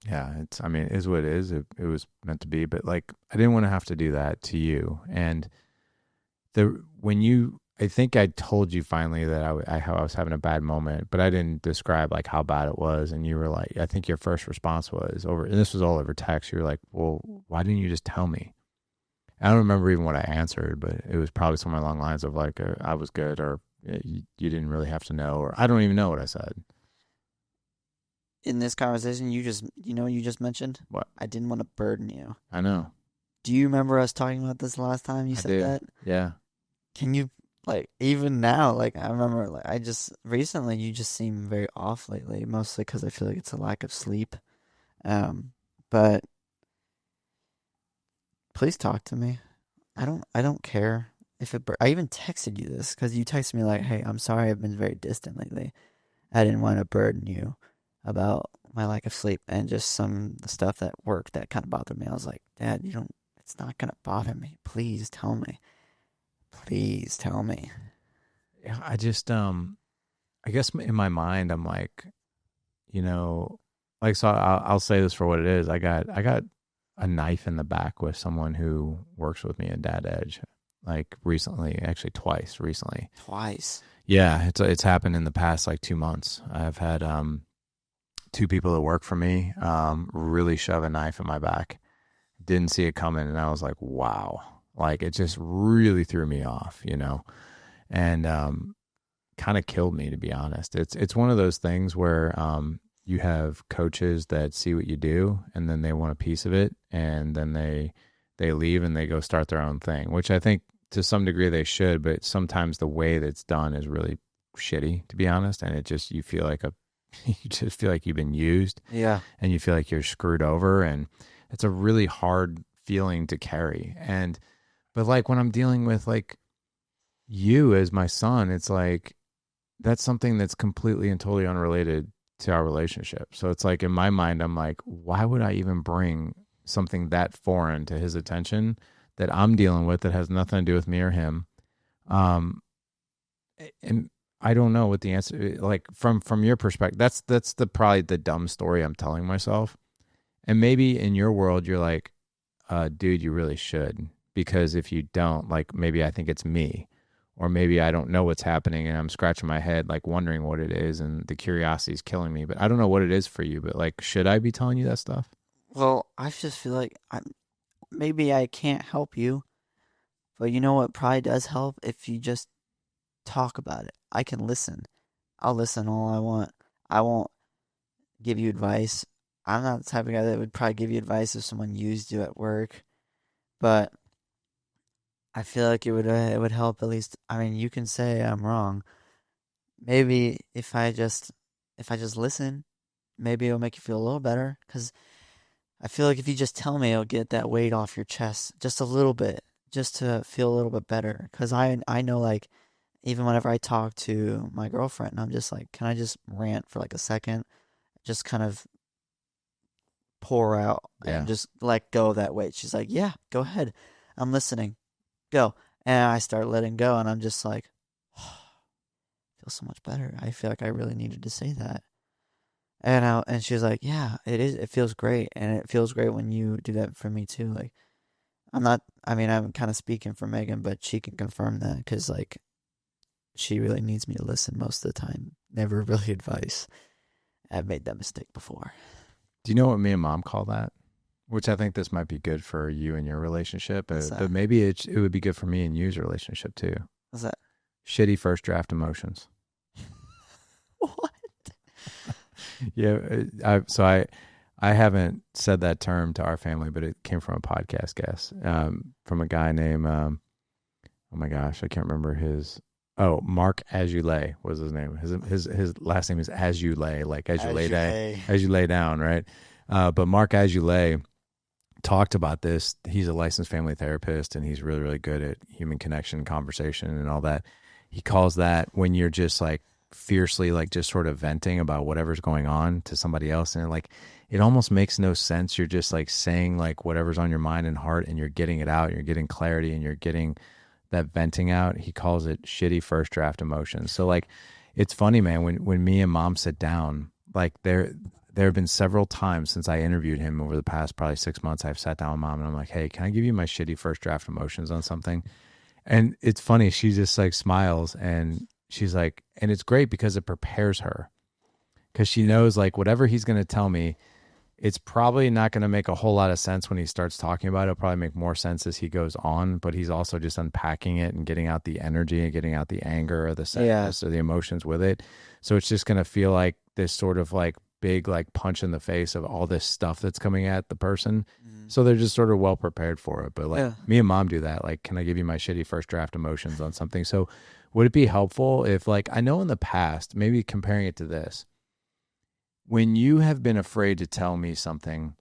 yeah, I mean, it is what it is. It was meant to be, but like, I didn't want to have to do that to you. And I think I told you finally that how I was having a bad moment, but I didn't describe like how bad it was. And you were like, I think your first response was and this was all over text. You were like, well, why didn't you just tell me? I don't remember even what I answered, but it was probably somewhere along the lines of like, I was good or you didn't really have to know, or I don't even know what I said. In this conversation, you just mentioned, What? I didn't want to burden you. I know. Do you remember us talking about this last time you I said do. that? Yeah. Can you, like, even now, like, I remember, like, recently, you just seem very off lately, mostly because I feel like it's a lack of sleep. But please talk to me. I don't care if I even texted you this because you texted me like, "Hey, I'm sorry, I've been very distant lately. I didn't want to burden you about my lack of sleep and just some stuff at work that kind of bothered me." I was like, "Dad, you don't. It's not gonna bother me. Please tell me. Please tell me." Yeah. I just, I guess in my mind, I'm like, you know, like, so I'll say this for what it is. I got a knife in the back with someone who works with me at Dad Edge, like recently, actually twice recently. Twice. Yeah, it's happened in the past like 2 months. I've had two people that work for me really shove a knife in my back. Didn't see it coming, and I was like, wow, like it just really threw me off, and kind of killed me to be honest. It's one of those things where you have coaches that see what you do and then they want a piece of it and then they leave and they go start their own thing, which I think to some degree they should, but sometimes the way that's done is really shitty to be honest, and it just you feel like you just feel like you've been used Yeah. and you feel like you're screwed over, and it's a really hard feeling to carry. But like when I'm dealing with like you as my son, it's like that's something that's completely and totally unrelated to our relationship. So it's like in my mind, I'm like, why would I even bring something that foreign to his attention that I'm dealing with that has nothing to do with me or him? And I don't know what the answer, like from your perspective. That's the probably the dumb story I'm telling myself. And maybe in your world, you're like, dude, you really should. Because if you don't, like, maybe I think it's me. Or maybe I don't know what's happening and I'm scratching my head, like, wondering what it is. And the curiosity is killing me. But I don't know what it is for you. But, like, should I be telling you that stuff? Well, I just feel like maybe I can't help you, but you know what probably does help if you just talk about it. I can listen. I'll listen all I want. I won't give you advice. I'm not the type of guy that would probably give you advice if someone used you at work, but I feel like it would help at least. I mean, you can say I'm wrong. Maybe if I just listen, maybe it'll make you feel a little better. Because I feel like if you just tell me, it'll get that weight off your chest just a little bit, just to feel a little bit better. Because I know like even whenever I talk to my girlfriend, I'm just like, can I just rant for like a second, just kind of pour out and Yeah. just let go of that weight. She's like, yeah, go ahead. I'm listening. Go. And I start letting go and I'm just like, feel so much better. I feel like I really needed to say that. And she was like, yeah, it is. It feels great. And it feels great when you do that for me too. Like, I'm not, I mean, I'm kind of speaking for Megan, but she can confirm that because like she really needs me to listen most of the time. Never really advice. I've made that mistake before. Do you know what me and mom call that? Which I think this might be good for you and your relationship, What's but that? maybe it would be good for me and you's relationship too. What's that? Shitty first draft emotions. What? Yeah, I haven't said that term to our family, but it came from a podcast guest, from a guy named oh my gosh, I can't remember his. Oh, Mark Azulay was his name. His last name is Azulay, like as you As lay you down, lay. as you lay down, right? But Mark Azulay talked about this. He's a licensed family therapist, and he's really really good at human connection, conversation, and all that. He calls that when you're just like fiercely like just sort of venting about whatever's going on to somebody else, and like it almost makes no sense. You're just like saying like whatever's on your mind and heart, and you're getting it out, you're getting clarity, and you're getting that venting out. He calls it shitty first draft emotions. So like it's funny, man, when me and mom sit down, like there have been several times since I interviewed him over the past probably 6 months, I've sat down with mom and I'm like, hey, can I give you my shitty first draft emotions on something? And it's funny, she just like smiles and she's like, and it's great because it prepares her, because she knows like whatever he's going to tell me, it's probably not going to make a whole lot of sense when he starts talking about it. It'll probably make more sense as he goes on, but he's also just unpacking it and getting out the energy and getting out the anger or the Yeah. sadness or the emotions with it. So it's just going to feel like this sort of like big like punch in the face of all this stuff that's coming at the person. Mm. So they're just sort of well prepared for it. But like Yeah. me and mom do that. Like, can I give you my shitty first draft emotions on something? So would it be helpful if like, I know in the past, maybe comparing it to this, when you have been afraid to tell me something,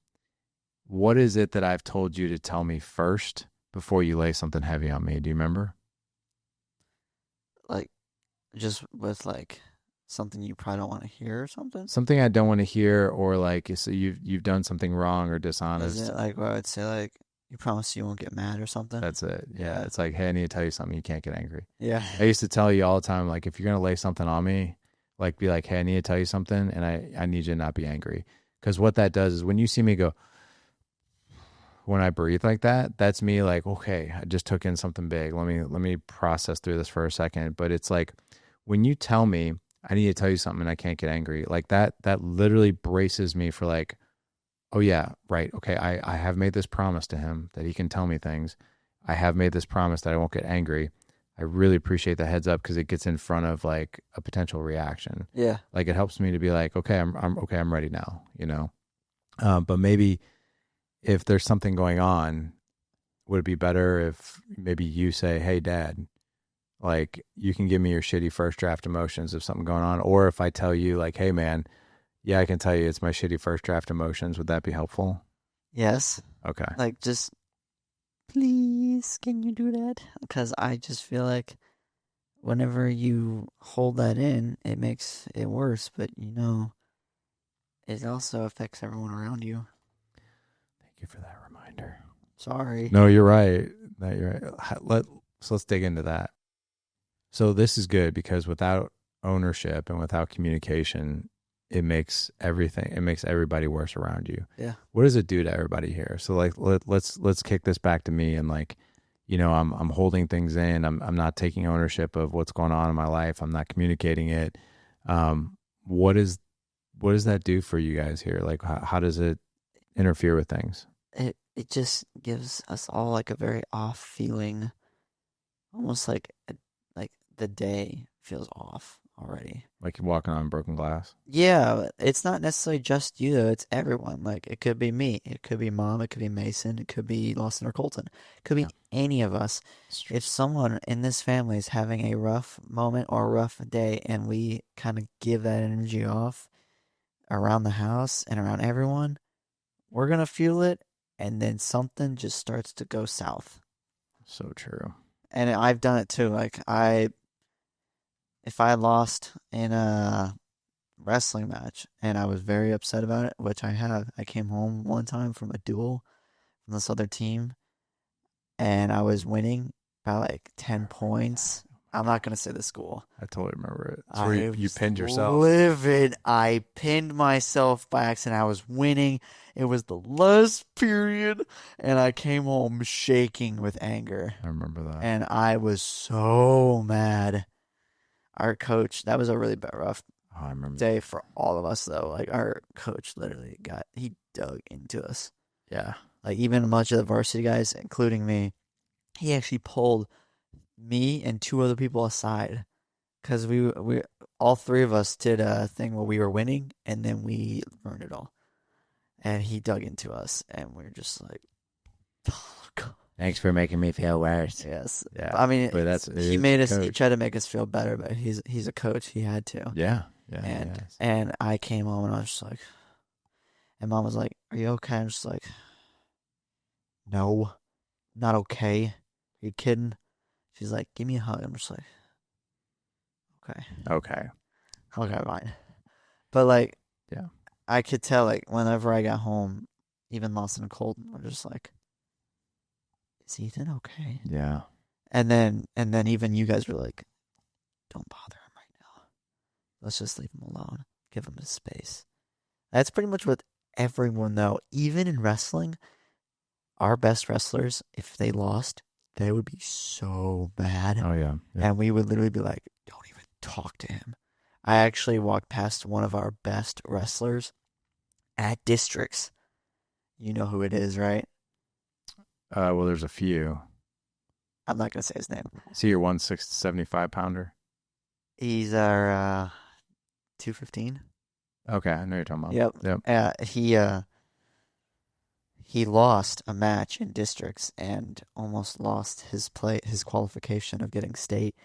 what is it that I've told you to tell me first before you lay something heavy on me? Do you remember? Like just with like something you probably don't want to hear or something. Something I don't want to hear, or like so you've done something wrong or Is dishonest. it like what I would say like you promise you won't get mad or something? That's it. Yeah. Yeah. It's like, hey, I need to tell you something. You can't get angry. Yeah. I used to tell you all the time, like, if you're going to lay something on me, like, be like, hey, I need to tell you something, and I need you to not be angry. Because what that does is when you see me go, when I breathe like that, that's me like, okay, I just took in something big. Let me process through this for a second. But it's like when you tell me I need to tell you something and I can't get angry, like that literally braces me for like, oh yeah, right. Okay, I have made this promise to him that he can tell me things. I have made this promise that I won't get angry. I really appreciate the heads up because it gets in front of like a potential reaction. Yeah. Like it helps me to be like, okay, I'm okay, I'm ready now, you know. But maybe if there's something going on, would it be better if maybe you say, hey, dad, like you can give me your shitty first draft emotions of something going on, or if I tell you like, hey, man, yeah, I can tell you it's my shitty first draft emotions. Would that be helpful? Yes. Okay. Like just please can you do that? Because I just feel like whenever you hold that in, it makes it worse. But you know, it also affects everyone around you. Thank you for that reminder. Sorry. No, you're right. No, you're right. So let's dig into that. So this is good because without ownership and without communication, it makes everybody worse around you. Yeah. What does it do to everybody here? So like let's kick this back to me and like, I'm holding things in. I'm not taking ownership of what's going on in my life. I'm not communicating it. Um, what is what does that do for you guys here? Like how does it interfere with things? It just gives us all like a very off feeling, almost like the day feels off already. Like you're walking on broken glass? Yeah, it's not necessarily just you though, it's everyone. Like it could be me, it could be mom, it could be Mason, it could be Lawson or Colton. It could be Yeah. any of us. It's true. If someone in this family is having a rough moment or a rough day and we kind of give that energy off around the house and around everyone, we're gonna feel it and then something just starts to go south. So true. And I've done it too. Like if I lost in a wrestling match and I was very upset about it, which I have. I came home one time from a duel from this other team and I was winning by like 10 points. I'm not going to say the school. I totally remember it. It's I where you was pinned yourself. livid. I pinned myself by accident. I was winning. It was the last period and I came home shaking with anger. I remember that. And I was so mad. Our coach, that was a really rough Oh, I remember. day for all of us though. Like our coach literally he dug into us. Yeah. Like even much of the varsity guys, including me, he actually pulled me and two other people aside because we all three of us did a thing where we were winning and then we ruined it all. And he dug into us and we are just like, oh God. Thanks for making me feel worse. Yes. Yeah. I mean, But he made us. He tried to make us feel better, but he's a coach. He had to. Yeah. Yeah. And yes. and I came home and I was just like, and mom was like, "Are you okay?" I'm just like, "No, not okay. Are you kidding?" She's like, "Give me a hug." I'm just like, "Okay, Okay. okay, fine." But like, Yeah. I could tell like whenever I got home, even Lawson and Colton were just like, "Is Ethan okay?" Yeah. And then even you guys were like, "Don't bother him right now. Let's just leave him alone. Give him his space." That's pretty much what everyone though. Even in wrestling, our best wrestlers, if they lost, they would be so mad. Oh yeah. Yeah. And we would literally be like, "Don't even talk to him." I actually walked past one of our best wrestlers at districts. You know who it is, right? Well, there's a few. I'm not gonna say his name. See your 175 pounder. He's our 215. Okay, I know you're talking about. Yep. He lost a match in districts and almost lost his qualification of getting state.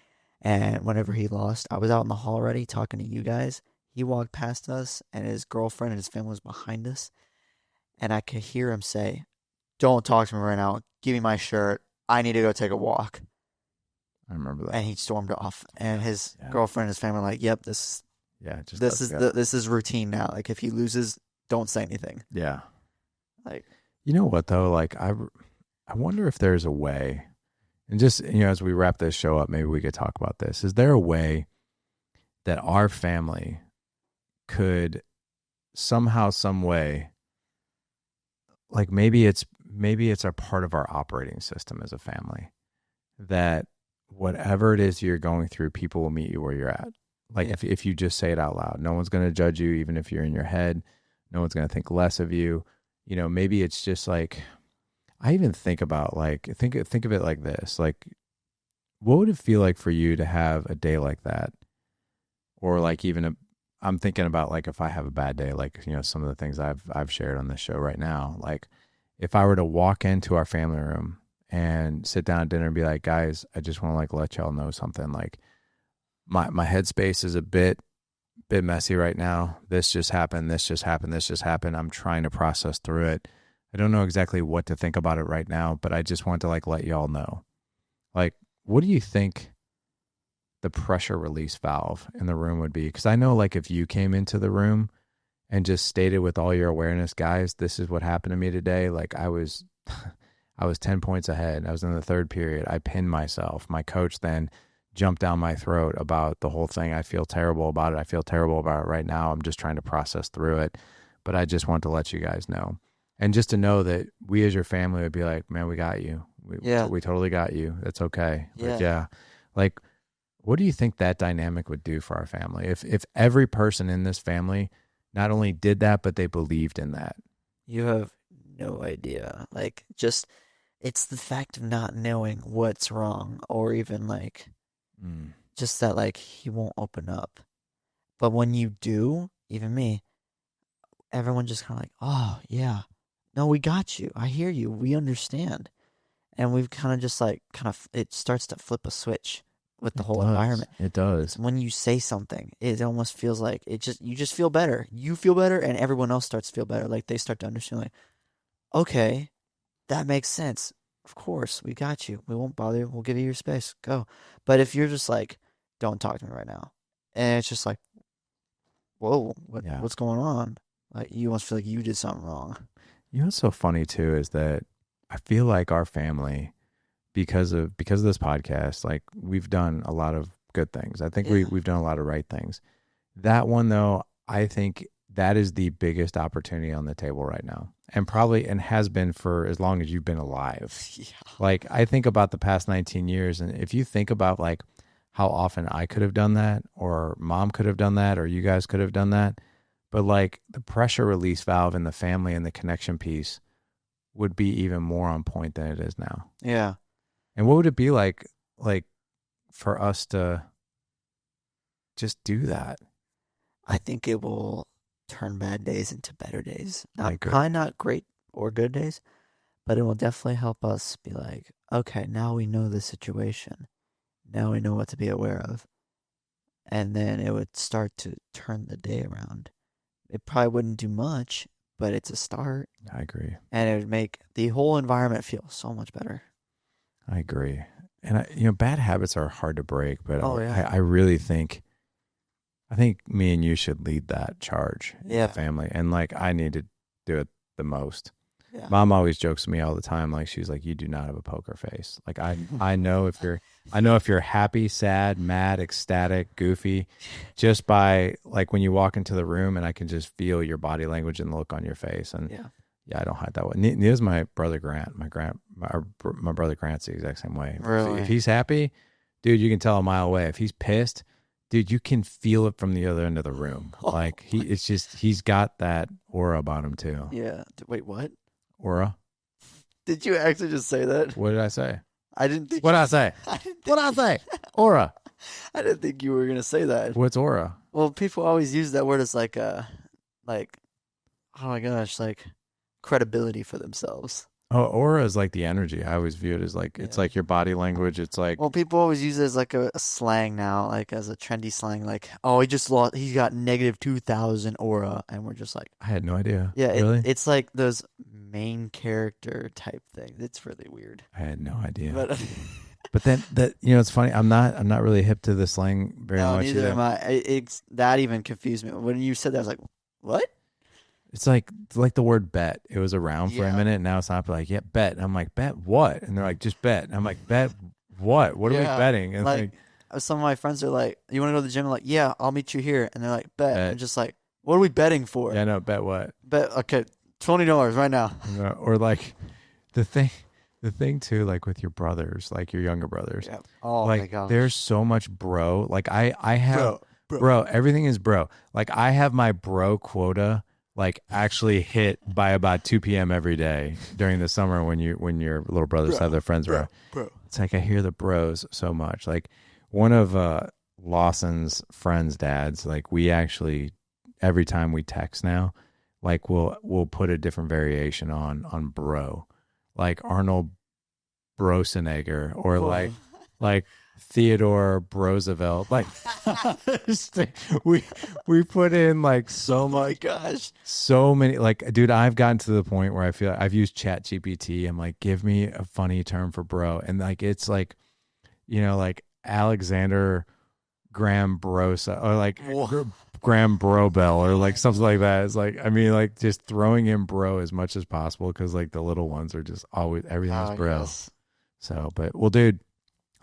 And whenever he lost, I was out in the hall already talking to you guys. He walked past us, and his girlfriend and his family was behind us, and I could hear him say, "Don't talk to me right now. Give me my shirt. I need to go take a walk." I remember that. And he stormed off. And his Yeah. girlfriend and his family were like, "Yep, this is routine now. Like if he loses, don't say anything." Yeah. Like, You know what though? Like I wonder if there's a way, and just as we wrap this show up, maybe we could talk about this. Is there a way that our family could somehow, some way, like maybe it's a part of our operating system as a family, that whatever it is you're going through, people will meet you where you're at. Like if you just say it out loud, no one's going to judge you, even if you're in your head. No one's going to think less of you. Maybe it's just like, I even think about like, think of it like this. Like, what would it feel like for you to have a day like that? Or like I'm thinking about like if I have a bad day, like, some of the things I've shared on this show right now, like if I were to walk into our family room and sit down at dinner and be like, "Guys, I just want to like let y'all know something. Like my headspace is a bit messy right now. This just happened. This just happened. This just happened. I'm trying to process through it. I don't know exactly what to think about it right now, but I just want to like let y'all know." Like, what do you think the pressure release valve in the room would be? Because I know like if you came into the room and just stated with all your awareness, "Guys, this is what happened to me today." Like I was 10 points ahead. I was in the third period. I pinned myself. My coach then jump down my throat about the whole thing. I feel terrible about it. I feel terrible about it right now. I'm just trying to process through it. But I just want to let you guys know. And just to know that we as your family would be like, man, we got you. Yeah. We totally got you. That's okay. But Yeah. yeah, like, what do you think that dynamic would do for our family? If every person in this family not only did that, but they believed in that. You have no idea. Like, just it's the fact of not knowing what's wrong, or even like Mm, just that like he won't open up. But when you do, even me, everyone just kind of like, oh yeah, no, we got you. I hear you. We understand. And we've kind of just like it starts to flip a switch with the it whole does. environment. It It's does. when you say something, it almost feels like you just feel better. You feel better, and everyone else starts to feel better. Like they start to understand, like, okay, that makes sense. Of course, we got you. We won't bother you. We'll give you your space. Go. But if you're just like, don't talk to me right now, and it's just like, whoa, Yeah. what's going on? Like you almost feel like you did something wrong. You know what's so funny too is that I feel like our family, because of this podcast, like we've done a lot of good things. I think Yeah. we've done a lot of right things. That one though, I think that is the biggest opportunity on the table right now. And probably and has been for as long as you've been alive. Yeah. Like I think about the past 19 years, and if you think about like how often I could have done that, or mom could have done that, or you guys could have done that, but like the pressure release valve in the family and the connection piece would be even more on point than it is now. Yeah. And what would it be like for us to just do that? I think it will turn bad days into better days. I Not agree. probably not great or good days, but it will definitely help us be like, okay, now we know the situation. Now we know what to be aware of. And then it would start to turn the day around. It probably wouldn't do much, but it's a start. I agree. And it would make the whole environment feel so much better. I agree. And bad habits are hard to break, but Oh yeah. I really think I think me and you should lead that charge in Yeah. the family. And like I need to do it the most. Yeah. Mom always jokes to me all the time, like she's like, you do not have a poker face. Like I know if you're happy, sad, mad, ecstatic, goofy, just by like when you walk into the room and I can just feel your body language and the look on your face. And Yeah. yeah, I don't hide that way. Neither's my brother Grant. My brother Grant's the exact same way. Really? If he's happy, dude, you can tell a mile away. If he's pissed, dude, you can feel it from the other end of the room. Like he's got that aura about him too. Yeah. Wait, what? Aura? Did you actually just say that? What did I say? I didn't think. What did I say? I didn't What did I say? Aura. I didn't think you were gonna say that. What's aura? Well, people always use that word as like, oh my gosh, like credibility for themselves. Oh, aura is like the energy. I always view it as like it's Yeah. like your body language. It's like Well, people always use it as like a slang now, like as a trendy slang, like, oh, he just lost, he's got negative 2,000 aura, and we're just like, I had no idea. yeah, Really? it's like those main character type things. It's really weird. I had no idea. But But then that it's funny. I'm not really hip to the slang very no, much neither either. am I. It's that even confused me when you said that. I was like, what? It's like the word bet. It was around for a Yeah. minute, and now it's not like, yeah, bet. And I'm like, bet what? And they're like, just bet. And I'm like, bet what? What are we Yeah. betting? And Like, some of my friends are like, you want to go to the gym? I'm like, yeah, I'll meet you here. And they're like, bet. Bet. And just like, what are we betting for? yeah, no, bet what? Bet, okay, $20 right now. Or like the thing too, like with your brothers, like your younger brothers. Yeah. Oh like my gosh. there's so much bro. Like I have Bro. bro, everything is bro. Like I have my bro quota like actually hit by about 2 p.m. every day during the summer when your little brothers Bro, have their friends around. Bro. It's like I hear the bros so much. Like one of Lawson's friends' dads, like we actually every time we text now, like we'll put a different variation on bro. Like Arnold Brosenegger or Whoa. like Theodore Roosevelt. Like we put in like Oh my gosh. so many, like, dude, I've gotten to the point where I feel I've used Chat GPT. I'm like, give me a funny term for bro. And like, it's like, like Alexander Graham Brosa or like Whoa. Graham Brobell or like something like that. It's like, I mean, like just throwing in bro as much as possible. Cause like the little ones are just always, everything is bro. Yes. So, but well, dude,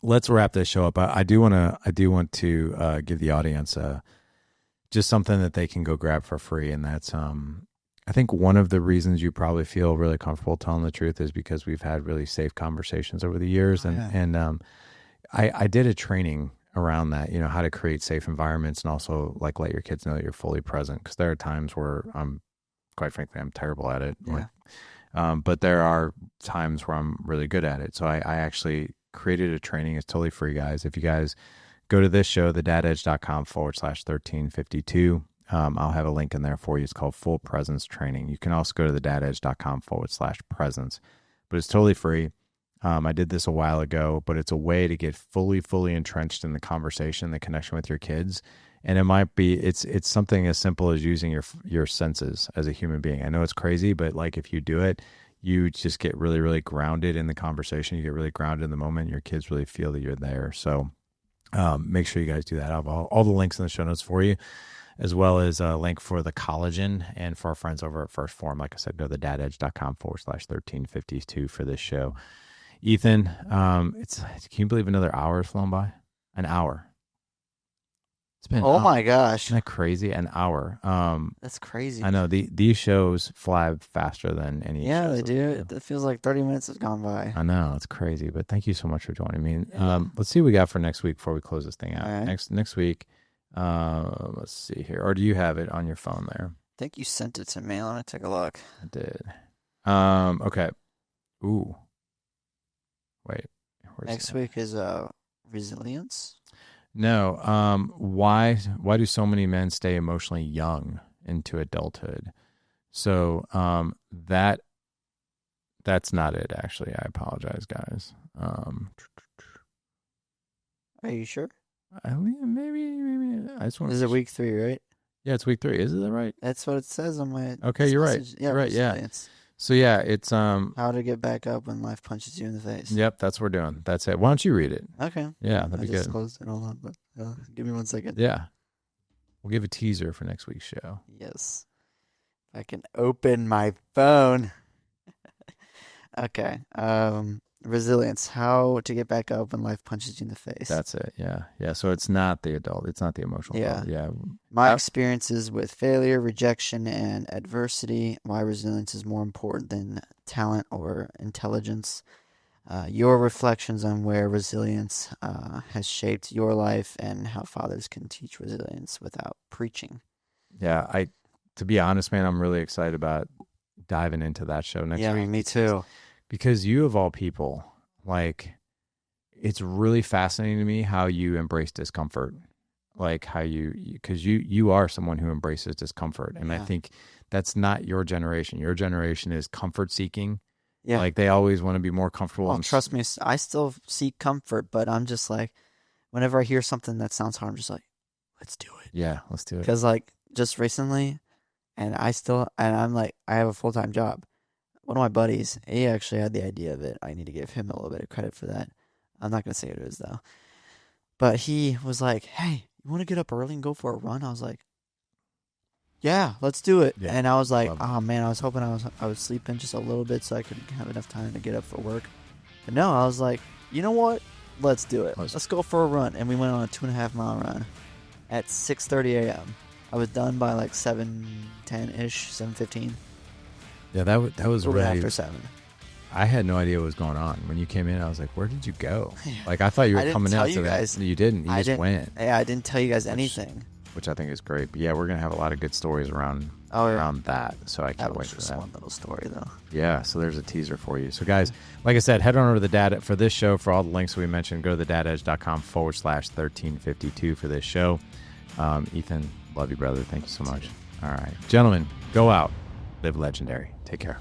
let's wrap this show up. I do want to give the audience just something that they can go grab for free, and that's I think one of the reasons you probably feel really comfortable telling the truth is because we've had really safe conversations over the years, and I did a training around that, how to create safe environments and also like let your kids know that you're fully present, because there are times where quite frankly I'm terrible at it. But there are times where I'm really good at it. So I actually created a training. It's totally free, guys. If you guys go to this show, thedadedge.com/1352, I'll have a link in there for you. It's called Full Presence Training. You can also go to thedadedge.com/presence, but it's totally free. I did this a while ago, but it's a way to get fully entrenched in the conversation, the connection with your kids. And it might be, it's something as simple as using your senses as a human being. I know it's crazy, but like if you do it, you just get really, really grounded in the conversation. You get really grounded in the moment. Your kids really feel that you're there. So make sure you guys do that. I'll have all the links in the show notes for you, as well as a link for the collagen and for our friends over at First Form. Like I said, go to thedadedge.com/1352 for this show. Ethan, can you believe another hour has flown by? An hour. It's been my gosh. Isn't that crazy? An hour. That's crazy. I know these shows fly faster than any. Yeah, shows they do. It feels like 30 minutes has gone by. I know, it's crazy, but thank you so much for joining me. Let's see what we got for next week before we close this thing out. Right. Next week, let's see here. Or do you have it on your phone there? I think you sent it to me. Let me take a look. I did. Okay. Ooh. Wait. Next week is resilience. No. Why do so many men stay emotionally young into adulthood? So that's not it, actually. I apologize, guys. Are you sure? Maybe. I just want. This is week 3, right? Yeah, it's week 3. Is it right? That's what it says on my. Okay, you're right. Yeah, you're right. Yeah. So yeah, it's how to get back up when life punches you in the face. Yep, that's what we're doing. That's it. Why don't you read it? Okay. Yeah, that'd be good. I just closed it all up, but give me 1 second. Yeah, we'll give a teaser for next week's show. Yes, I can open my phone. Okay. Resilience, how to get back up when life punches you in the face. That's it. Yeah. So it's not the adult. It's not the emotional. Yeah. Adult. Yeah. My experiences with failure, rejection, and adversity. Why resilience is more important than talent or intelligence. Your reflections on where resilience has shaped your life and how fathers can teach resilience without preaching. Yeah. To be honest, man, I'm really excited about diving into that show next week. Yeah, me too. Because you, of all people, like, it's really fascinating to me how you embrace discomfort. Like how because you are someone who embraces discomfort. And I think that's not your generation. Your generation is comfort seeking. Yeah. Like they always want to be more comfortable. Well, trust me, I still seek comfort, but I'm just like, whenever I hear something that sounds hard, I'm just like, let's do it. Yeah, let's do it. Because like just recently, and I'm like, I have a full-time job. One of my buddies, he actually had the idea of it. I need to give him a little bit of credit for that. I'm not going to say what it is, though. But he was like, hey, you want to get up early and go for a run? I was like, yeah, let's do it. Yeah, and I was like, oh, man, I was hoping I was sleeping just a little bit so I could have enough time to get up for work. But no, I was like, you know what? Let's do it. Let's go for a run. And we went on a 2.5-mile run at 6:30 a.m. I was done by like 7:10-ish, 7:15. Yeah, that was really after 7. I had no idea what was going on when you came in. I was like, "Where did you go?" Like I thought you were coming out to that. You didn't. You just went. Yeah, I didn't tell you guys anything. Which I think is great. But yeah, we're gonna have a lot of good stories around that. So I can't wait for that. That was just one little story, though. Yeah. So there's a teaser for you. So guys, like I said, head on over to the Dad for this show for all the links we mentioned. Go to thedadedge.com/1352 for this show. Ethan, love you, brother. Thank you so much. All right, gentlemen, go out, live legendary. Take care.